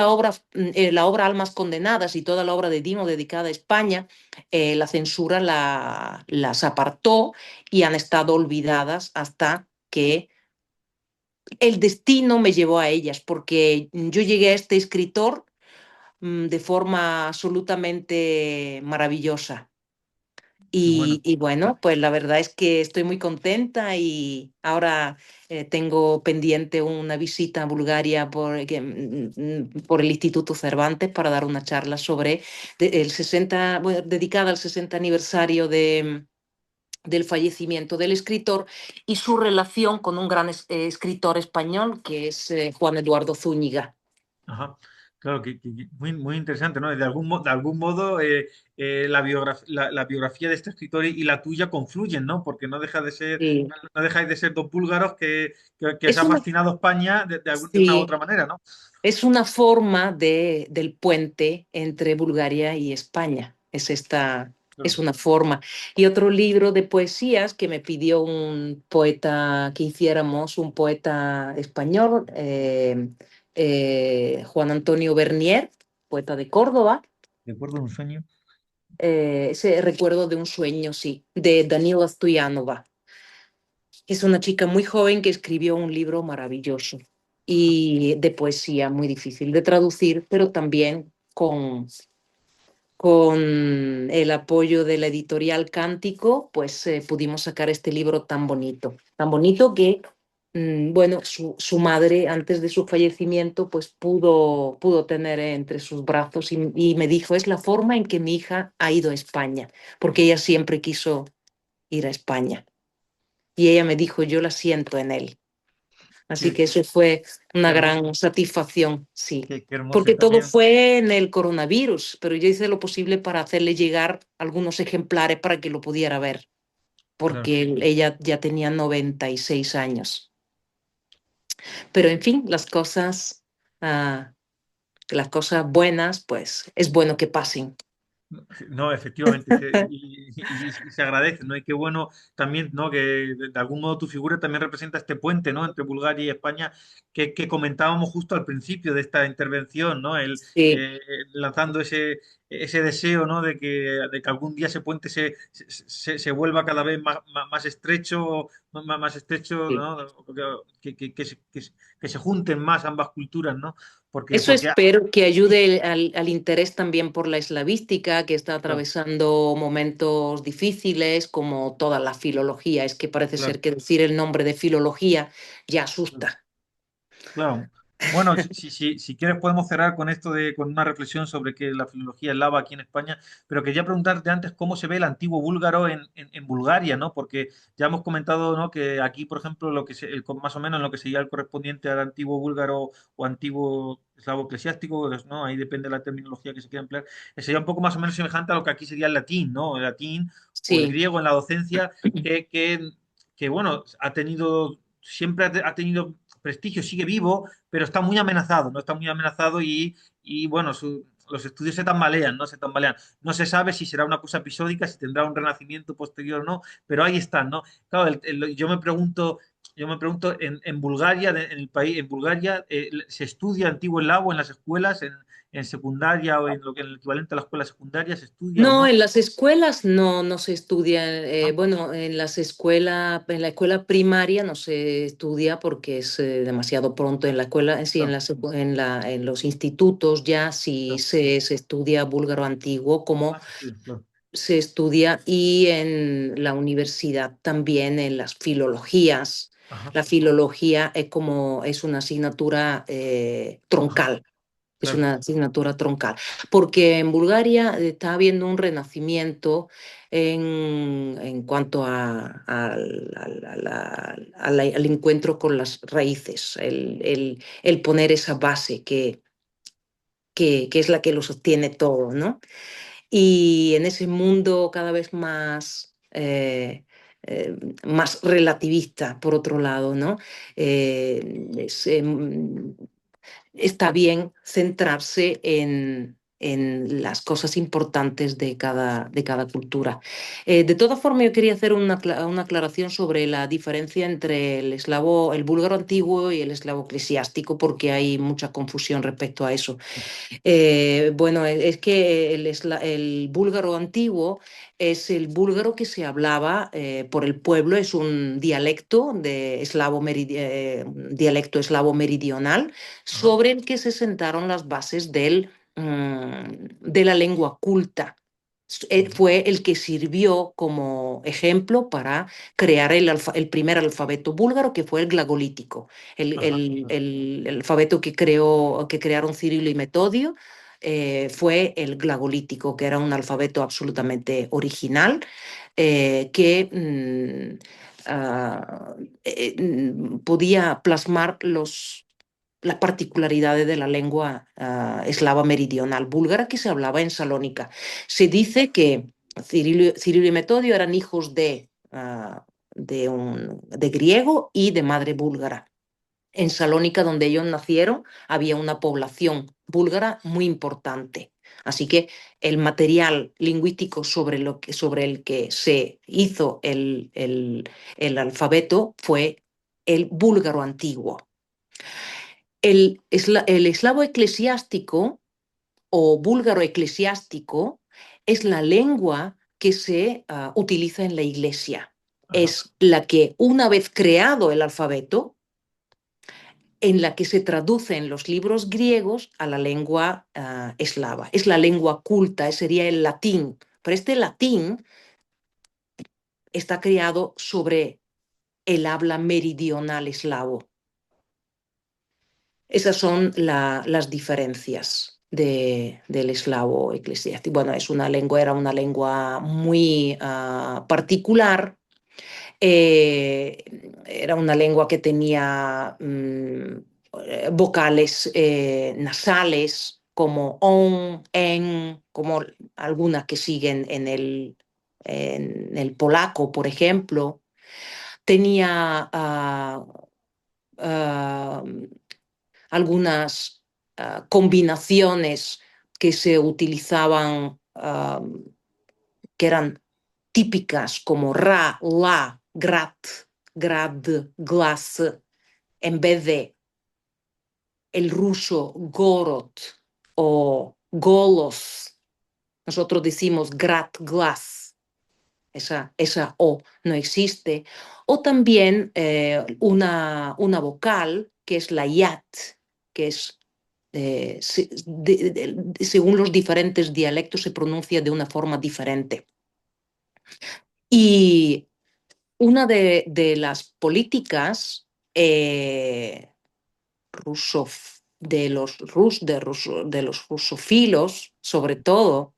la obra Almas Condenadas y toda la obra de Dimo dedicada a España, la censura las apartó y han estado olvidadas hasta que el destino me llevó a ellas, porque yo llegué a este escritor de forma absolutamente maravillosa. Qué bueno. Y bueno, pues la verdad es que estoy muy contenta y ahora tengo pendiente una visita a Bulgaria por el Instituto Cervantes para dar una charla sobre el 60, bueno, dedicada al 60 aniversario del fallecimiento del escritor y su relación con un gran escritor español que es Juan Eduardo Zúñiga. Ajá. Claro, muy, muy interesante, ¿no? De algún modo la biografía de este escritor y la tuya confluyen, ¿no? Porque Sí. no dejáis de ser dos búlgaros que os Es ha una, fascinado España de una u sí, otra manera, ¿no? Es una forma del puente entre Bulgaria y España. Es Claro. una forma. Y otro libro de poesías que me pidió un poeta que hiciéramos, un poeta español, Juan Antonio Bernier, poeta de Córdoba. Recuerdo un sueño. Ese recuerdo de un sueño, sí, de Danila Stoyanova. Es una chica muy joven que escribió un libro maravilloso y de poesía muy difícil de traducir, pero también con el apoyo de la editorial Cántico, pues pudimos sacar este libro tan bonito que, bueno, su madre antes de su fallecimiento, pues pudo tener entre sus brazos y me dijo, es la forma en que mi hija ha ido a España, porque ella siempre quiso ir a España. Y ella me dijo, yo la siento en él. Así Qué, que eso fue qué una hermoso, gran satisfacción, sí. qué hermoso. Y Porque todo también, fue en el coronavirus, pero yo hice lo posible para hacerle llegar algunos ejemplares para que lo pudiera ver, claro. porque ella ya tenía 96 años. Pero en fin, las cosas buenas, pues es bueno que pasen. No, efectivamente, y se agradece, ¿no? Y qué bueno también, ¿no? Que de algún modo tu figura también representa este puente, ¿no? Entre Bulgaria y España que comentábamos justo al principio de esta intervención, ¿no? Sí, Lanzando ese deseo, ¿no? De que algún día ese puente se vuelva cada vez más estrecho, más estrecho, sí. ¿no? Que se junten más ambas culturas, ¿no? Porque, Eso porque, espero que ayude al interés también por la eslavística, que está claro, atravesando momentos difíciles, como toda la filología. Es que parece ser claro. que decir el nombre de filología ya asusta. Claro. Bueno, si quieres podemos cerrar con esto con una reflexión sobre que la filología eslava aquí en España, pero quería preguntarte antes cómo se ve el antiguo búlgaro en Bulgaria, ¿no? Porque ya hemos comentado, ¿no? Que aquí, por ejemplo, más o menos lo que sería el correspondiente al antiguo búlgaro o antiguo eslavo eclesiástico, pues, ¿no? Ahí depende de la terminología que se quiera emplear, sería un poco más o menos semejante a lo que aquí sería el latín, ¿no? El latín o el Sí. griego en la docencia, que, que, que bueno, siempre ha tenido prestigio, sigue vivo, pero está muy amenazado, ¿no? Está muy amenazado y bueno, los estudios se tambalean, ¿no? Se tambalean. No se sabe si será una cosa episódica, si tendrá un renacimiento posterior o no, pero ahí están, ¿no? Claro, yo me pregunto en Bulgaria, en el país, en Bulgaria, ¿se estudia antiguo eslavo en las escuelas, en secundaria o en el equivalente a la escuela secundaria, se estudia o No, no? en las escuelas no se estudia. ¿No? Bueno, en la escuela primaria no se estudia porque es demasiado pronto. En la escuela, sí, Claro, en los institutos ya sí claro. se estudia búlgaro antiguo, como Ah, se estudia, claro. se estudia, y en la universidad también en las filologías. Ajá, La filología es una asignatura ajá, troncal. Es claro. una asignatura troncal, porque en Bulgaria está habiendo un renacimiento en cuanto al encuentro con las raíces, el poner esa base que es la que lo sostiene todo, ¿no? Y en ese mundo cada vez más relativista, por otro lado, ¿no? Eh, es, em, Está bien centrarse en las cosas importantes de cada cultura. De todas formas, yo quería hacer una aclaración sobre la diferencia entre el búlgaro antiguo y el eslavo eclesiástico, porque hay mucha confusión respecto a eso. Bueno, es que el búlgaro antiguo es el búlgaro que se hablaba por el pueblo, es un dialecto dialecto eslavo meridional Ajá, sobre el que se sentaron las bases de la lengua culta. ujú, Fue el que sirvió como ejemplo para crear el primer alfabeto búlgaro, que fue el glagolítico, ajá, el alfabeto que crearon Cirilo y Metodio. Fue el glagolítico, que era un alfabeto absolutamente original, que podía plasmar las particularidades de la lengua eslava meridional búlgara que se hablaba en Salónica. Se dice que Cirilo y Metodio eran hijos de griego y de madre búlgara. En Salónica, donde ellos nacieron, había una población búlgara muy importante. Así que el material lingüístico sobre el que se hizo el alfabeto fue el búlgaro antiguo. El eslavo eclesiástico o búlgaro eclesiástico es la lengua que se utiliza en la iglesia. ajá. Es la que, una vez creado el alfabeto, en la que se traducen los libros griegos a la lengua eslava. Es la lengua culta, sería el latín. Pero este latín está creado sobre el habla meridional eslavo. Esas son las diferencias del eslavo eclesiástico. Bueno, era una lengua muy particular. Era una lengua que tenía vocales nasales como on, en, como algunas que siguen en el polaco, por ejemplo. Tenía ah, algunas combinaciones que se utilizaban que eran típicas como ra, la, grat, grad, glas, en vez de el ruso gorod o golos. Nosotros decimos grat, glas. Esa O no existe. O también una vocal que es la yat, que es, según los diferentes dialectos, se pronuncia de una forma diferente. Y una de las políticas de los rusófilos, sobre todo,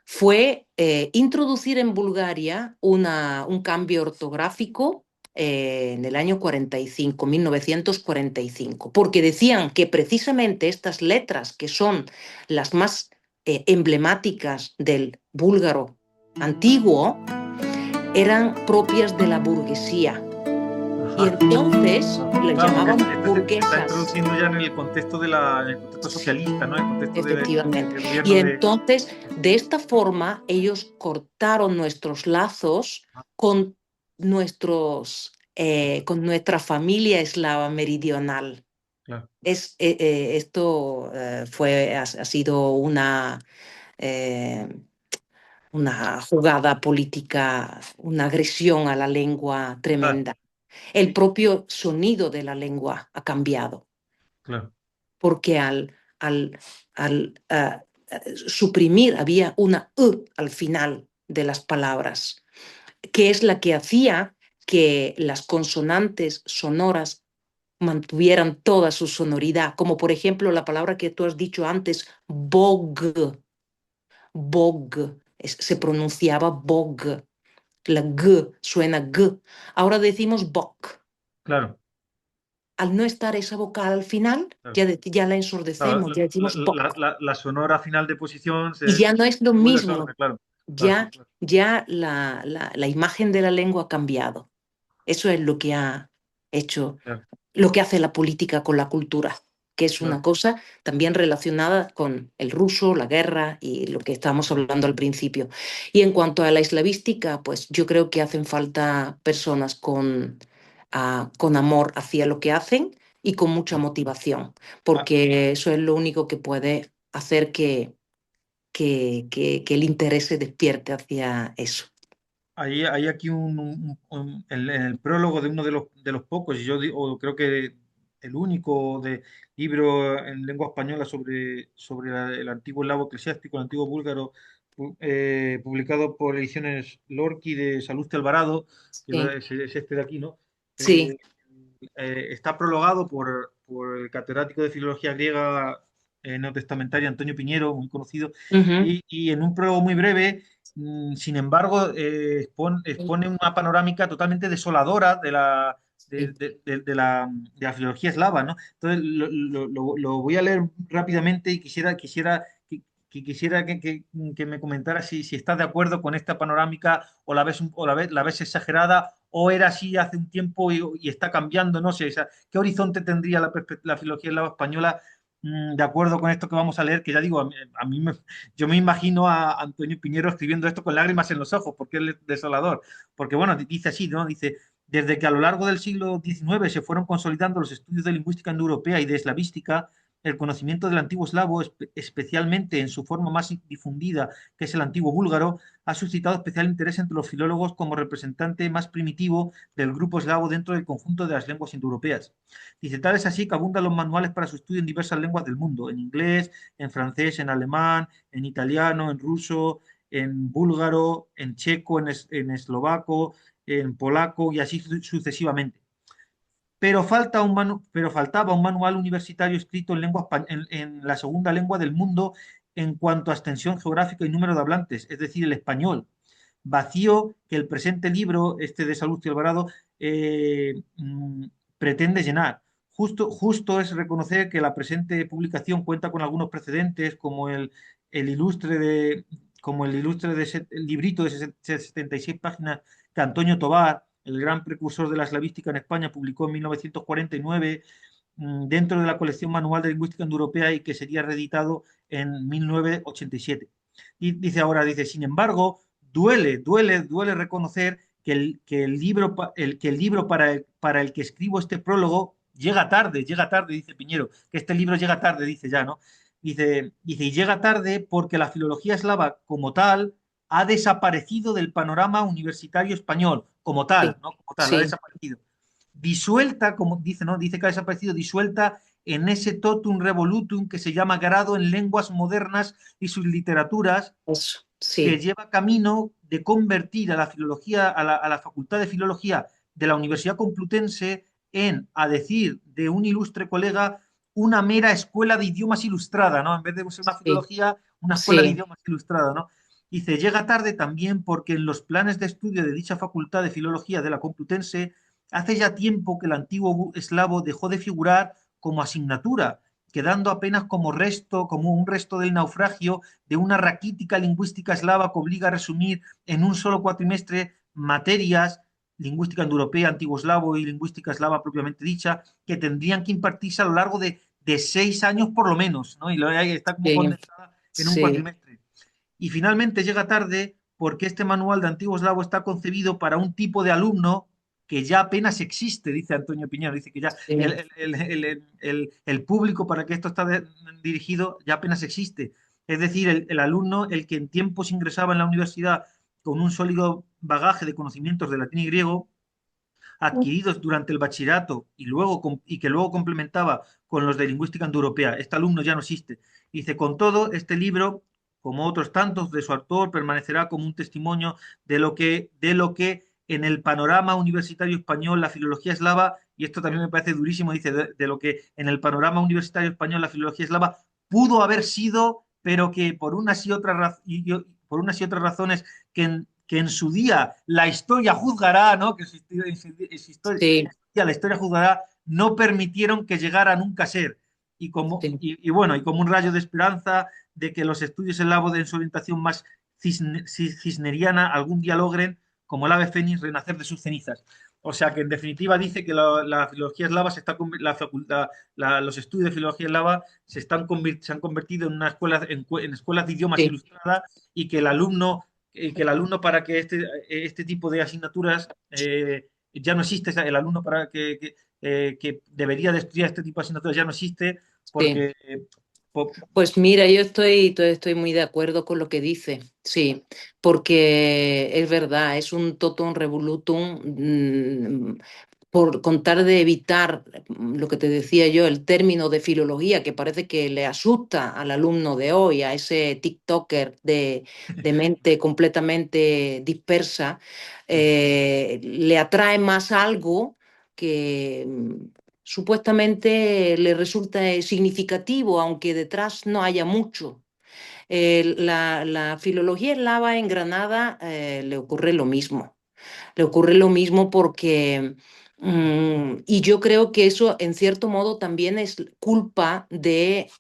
fue introducir en Bulgaria un cambio ortográfico en el año 45, 1945, porque decían que precisamente estas letras, que son las más emblemáticas del búlgaro antiguo, eran propias de la burguesía. Y Ajá. entonces las Claro, porque llamaban esto se está burguesas. introduciendo ya en el contexto en el contexto socialista, ¿no? En el contexto Efectivamente. del Y gobierno de... entonces, de esta forma, ellos cortaron nuestros lazos con, con nuestra familia eslava meridional. Claro, Esto ha sido eh, una jugada política, una agresión a la lengua claro, tremenda. El propio sonido de la lengua ha cambiado claro. porque al suprimir había una al final de las palabras, que es la que hacía que las consonantes sonoras mantuvieran toda su sonoridad, como por ejemplo la palabra que tú has dicho antes, bog, bog, se pronunciaba bog, la g suena g, ahora decimos bok. Claro, Al no estar esa vocal al final, claro. ya la Claro, ensordecemos, ya decimos bok. la sonora final de posición Y ya no es lo se vuelve mismo, sorda, claro. Claro, ya, claro, ya la imagen de la lengua ha cambiado. Eso es lo que ha hecho, claro, lo que hace la política con la cultura, que es una claro, cosa también relacionada con el ruso, la guerra y lo que estábamos claro. hablando al principio. Y en cuanto a la eslavística, pues yo creo que hacen falta personas con amor hacia lo que hacen y con mucha Claro. motivación, Ah, porque eso es lo único que puede hacer que el interés se despierte hacia eso. hay aquí en el prólogo de uno de los pocos, y o creo que el único libro en lengua española sobre el antiguo eslavo eclesiástico, el antiguo búlgaro, publicado por Ediciones Lorqui de Salustio Alvarado, que Sí, es este de aquí, ¿no? sí. Eh, Está prologado por el catedrático de Filología Griega neotestamentaria Antonio Piñero, muy conocido, Ujú. y en un prólogo muy breve, sin embargo, expone una panorámica totalmente desoladora Sí. de la filología eslava, ¿no? Entonces, lo voy a leer rápidamente y quisiera que me comentara si estás de acuerdo con esta panorámica o la ves exagerada o era así hace un tiempo y está cambiando, no sé, o sea, ¿qué horizonte tendría la filología eslava española de acuerdo con esto que vamos a leer? Que ya digo, yo me imagino a Antonio Piñero escribiendo esto con lágrimas en los ojos, porque él es desolador. Porque bueno, dice así, ¿no? Dice, desde que a lo largo del siglo XIX se fueron consolidando los estudios de lingüística indoeuropea y de eslavística, el conocimiento del antiguo eslavo, especialmente en su forma más difundida, que es el antiguo búlgaro, ha suscitado especial interés entre los filólogos como representante más primitivo del grupo eslavo dentro del conjunto de las lenguas indoeuropeas. Dice, tal es así que abundan los manuales para su estudio en diversas lenguas del mundo, en inglés, en francés, en alemán, en italiano, en ruso, en búlgaro, en checo, en eslovaco, en polaco y así sucesivamente. Pero faltaba un manual universitario escrito en la segunda lengua del mundo en cuanto a extensión geográfica y número de hablantes, es decir, el español. Vacío que el presente libro, este de Salustio Alvarado, pretende llenar. Justo es reconocer que la presente publicación cuenta con algunos precedentes, el ilustre de, como el ilustre de ese el librito de 76 páginas que Antonio Tobar, el gran precursor de la eslavística en España, publicó en 1949 dentro de la colección Manual de Lingüística Indoeuropea y que sería reeditado en 1987. Y dice ahora, dice, sin embargo, duele reconocer que el libro, que el libro para el que escribo este prólogo llega tarde, dice Piñero, que este libro llega tarde, dice ya, ¿no? Y llega tarde porque la filología eslava como tal ha desaparecido del panorama universitario español, como Sí, tal, ¿no? Como tal, ha sí, desaparecido. Disuelta, como dice, ¿no? Dice que ha desaparecido disuelta en ese totum revolutum que se llama grado en lenguas modernas y sus literaturas, eso, que sí, lleva camino de convertir a la filología, a la Facultad de Filología de la Universidad Complutense en, a decir de un ilustre colega, una mera escuela de idiomas ilustrada, ¿no? En vez de ser una sí, filología, una escuela de sí, idiomas ilustrada, ¿no? Dice, llega tarde también porque en los planes de estudio de dicha Facultad de Filología de la Complutense hace ya tiempo que el antiguo eslavo dejó de figurar como asignatura, quedando apenas como resto, como un resto del naufragio de una raquítica lingüística eslava que obliga a resumir en un solo cuatrimestre materias, lingüística indoeuropea, antiguo eslavo y lingüística eslava propiamente dicha, que tendrían que impartirse a lo largo de 6 años por lo menos, ¿no? Y está como sí, condensada en un sí, cuatrimestre. Y finalmente llega tarde porque este manual de antiguo eslavo está concebido para un tipo de alumno que ya apenas existe, dice Antonio Piñero, dice que ya sí, el público para que esto está dirigido ya apenas existe. Es decir, el alumno, el que en tiempos ingresaba en la universidad con un sólido bagaje de conocimientos de latín y griego, adquiridos durante el bachillerato y que luego complementaba con los de lingüística indoeuropea. Este alumno ya no existe. Dice, con todo, este libro, como otros tantos de su autor, permanecerá como un testimonio de lo que en el panorama universitario español la filología eslava, y esto también me parece durísimo, dice, de lo que en el panorama universitario español la filología eslava pudo haber sido, pero que por unas y otras, por unas y otras razones que en su día la historia juzgará, ¿no? Que sí, la historia juzgará, no permitieron que llegara nunca a ser. sí. Y bueno, y como un rayo de esperanza de que los estudios en la de su orientación más cisneriana algún día logren, como el ave fénix, renacer de sus cenizas. O sea que en definitiva dice que la filología eslava se está la facultad, los estudios de filología eslava se han convertido en una escuela en escuelas de idiomas Sí. ilustradas y que el alumno para que este tipo de asignaturas ya no existe, el alumno para que debería de estudiar este tipo de asignaturas ya no existe Sí. porque Pues mira, yo estoy muy de acuerdo con lo que dice, sí, porque es verdad, es un totum revolutum por contar de evitar lo que te decía yo, el término de filología, que parece que le asusta al alumno de hoy, a ese TikToker de mente completamente dispersa, le atrae más algo que supuestamente le resulta significativo, aunque detrás no haya mucho. La filología eslava en Granada le ocurre lo mismo. Le ocurre lo mismo porque, y yo creo que eso en cierto modo también es culpa de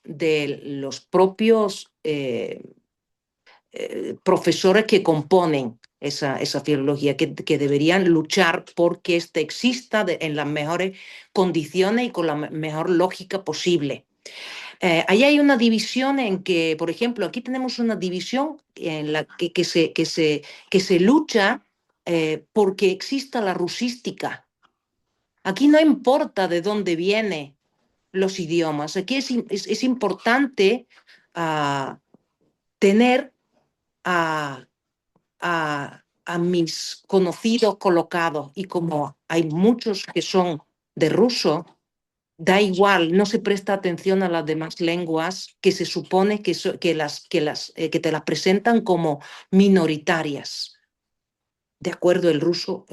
los propios profesores que componen esa filología, que deberían luchar porque éste exista en las mejores condiciones y con la mejor lógica posible. Ahí hay una división en que, por ejemplo, aquí tenemos una división en la que se lucha porque exista la rusística. Aquí no importa de dónde vienen los idiomas, aquí es importante tener a, a mis conocidos colocados y como hay muchos que son de ruso, da igual, no se presta atención a las demás lenguas que se supone que te las presentan como minoritarias. De acuerdo, el ruso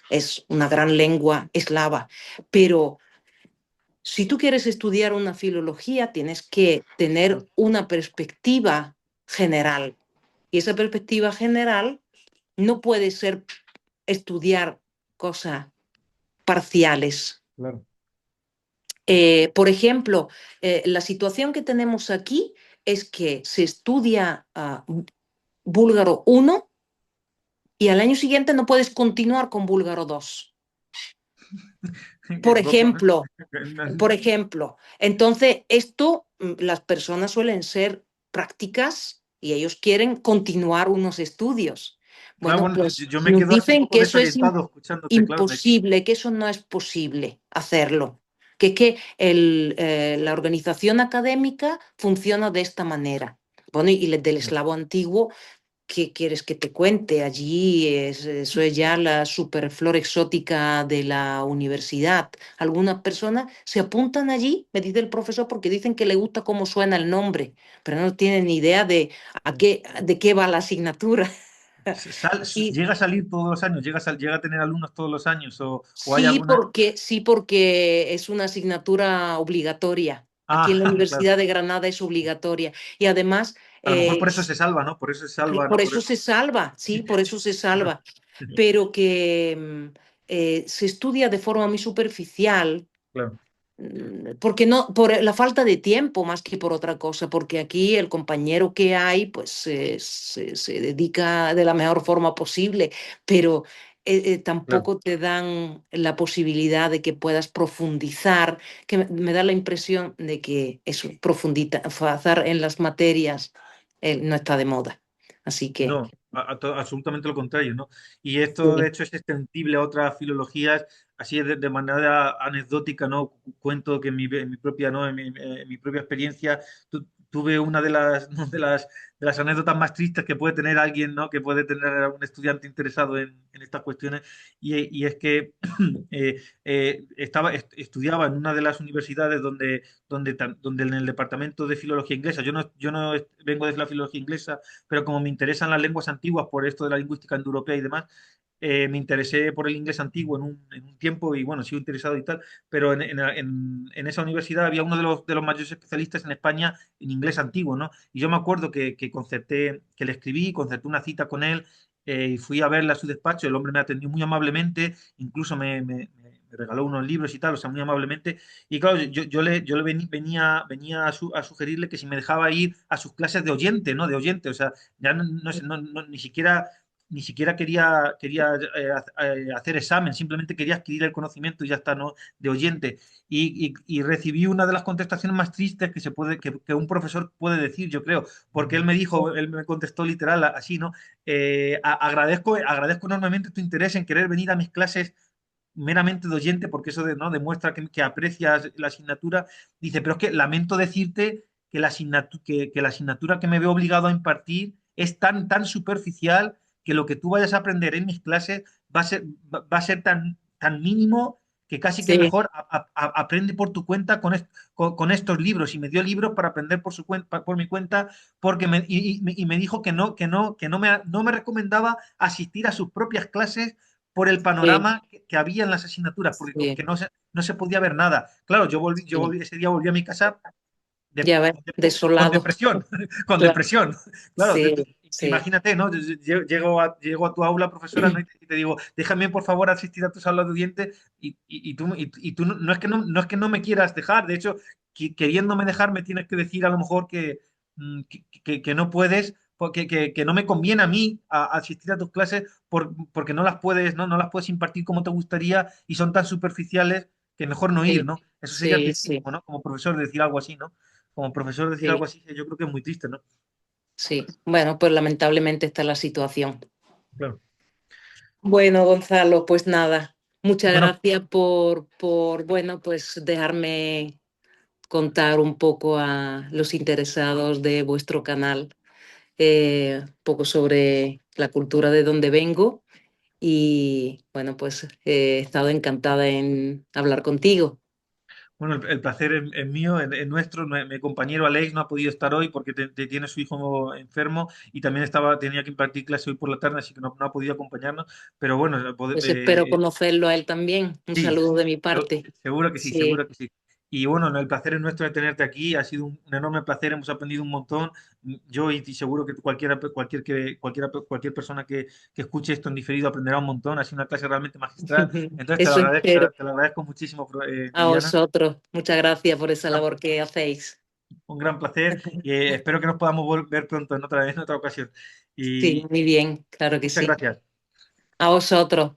es una gran lengua eslava, pero si tú quieres estudiar una filología, tienes que tener una perspectiva general. Y esa perspectiva general no puede ser estudiar cosas parciales. claro. Por ejemplo, la situación que tenemos aquí es que se estudia búlgaro 1 y al año siguiente no puedes continuar con búlgaro 2. Por ejemplo, entonces esto, las personas suelen ser prácticas y ellos quieren continuar unos estudios. Claro, Bueno, bueno, pues yo me nos quedo así un dicen poco que eso es desorientado escuchándote, claro. imposible, que eso no es posible hacerlo, que la organización académica funciona de esta manera. Bueno, y del eslavo antiguo, ¿qué quieres que te cuente? Allí eso es ya la superflor exótica de la universidad. Algunas personas se apuntan allí, me dice el profesor, porque dicen que le gusta cómo suena el nombre, pero no tienen ni idea de qué va la asignatura. Y ¿Llega a salir todos los años? ¿Llega a tener alumnos todos los años? ¿O hay sí, alguna? porque es una asignatura obligatoria. Aquí en la Ah, claro. Universidad de Granada es obligatoria. Y además, A lo mejor por eso se salva, ¿no? Por eso se salva, ¿no? por eso se salva, sí, por eso se Claro, salva. Pero que se estudia de forma muy superficial, claro, porque no, por la falta de tiempo más que por otra cosa, porque aquí el compañero que hay, pues se dedica de la mejor forma posible, pero claro. tampoco te dan la posibilidad de que puedas profundizar, que me da la impresión de que eso, profundizar en las materias no está de moda. Así que, No, absolutamente lo contrario, ¿no? Y esto, de sí, hecho, es extensible a otras filologías, así de manera anecdótica, ¿no? Cuento que en mi propia, ¿no? En mi propia experiencia tuve una de las anécdotas más tristes que puede tener alguien, ¿no? Que puede tener un estudiante interesado en estas cuestiones, y es que estudiaba en una de las universidades donde en el departamento de filología inglesa, yo no vengo de la filología inglesa, pero como me interesan las lenguas antiguas por esto de la lingüística indoeuropea y demás, me interesé por el inglés antiguo en un tiempo y bueno, sigo interesado y tal, pero en esa universidad había uno de los mayores especialistas en España en inglés antiguo, ¿no? Y yo me acuerdo que le escribí, concerté una cita con él, y fui a verle a su despacho. El hombre me atendió muy amablemente, incluso me regaló unos libros y tal, o sea, muy amablemente. Y claro, yo le venía a sugerirle que si me dejaba ir a sus clases de oyente, ¿no? De oyente, o sea, ya no sé, ni siquiera quería hacer examen, simplemente quería adquirir el conocimiento y ya está, ¿no? De oyente. Y recibí una de las contestaciones más tristes que un profesor puede decir, yo creo, porque él me contestó literal así, ¿no? Agradezco enormemente tu interés en querer venir a mis clases meramente de oyente, porque eso ¿no? demuestra que aprecias la asignatura. Dice, pero es que lamento decirte que la asignatura que me veo obligado a impartir es tan superficial que lo que tú vayas a aprender en mis clases va a ser tan mínimo que casi que sí, mejor aprende por tu cuenta con estos libros. Y me dio libros para aprender por mi cuenta, porque me dijo que no me recomendaba asistir a sus propias clases por el sí, panorama que había en las asignaturas, porque que sí, no se podía ver nada. Claro, sí. ese día volví a mi casa Ya ves, con desolado. depresión, con Claro. depresión. Claro, Sí, sí. imagínate, ¿no? Llego a tu aula, profesora, ¿no? Y te digo, déjame por favor asistir a tus aulas de dientes, y tú no es que no me quieras dejar, de hecho, queriéndome dejar me tienes que decir a lo mejor que no puedes, porque que no me conviene a mí asistir a tus clases porque no las puedes impartir como te gustaría y son tan superficiales que mejor no ir, Sí, ¿no? Eso sería sí, sí, tristísimo, ¿no? Como profesor decir algo así, ¿no? Como profesor decir algo sí, así, yo creo que es muy triste, ¿no? sí. Bueno, pues lamentablemente está la situación. Claro. Bueno, Gonzalo, pues nada, muchas Bueno, gracias bueno, pues dejarme contar un poco a los interesados de vuestro canal, un poco sobre la cultura de donde vengo y bueno, pues he estado encantada en hablar contigo. bueno, el placer es mío, es nuestro. Mi compañero Alex no ha podido estar hoy porque tiene su hijo enfermo y también tenía que impartir clase hoy por la tarde, así que no ha podido acompañarnos. Pero bueno, Pues espero conocerlo a él también. Un sí, saludo de mi yo- parte. seguro que sí, Sí. seguro que sí. Y bueno, no, el placer es nuestro de tenerte aquí. Ha sido un enorme placer. Hemos aprendido un montón. Yo y seguro que cualquier persona que escuche esto en diferido aprenderá un montón. Ha sido una clase realmente magistral. Entonces te lo Eso agradezco, espero. te lo agradezco muchísimo, A Liliana. vosotros. Muchas gracias por esa Gran- labor que hacéis. un gran placer y espero que nos podamos ver pronto en otra ocasión. Sí, Y muy bien, claro que muchas sí. gracias. A vosotros.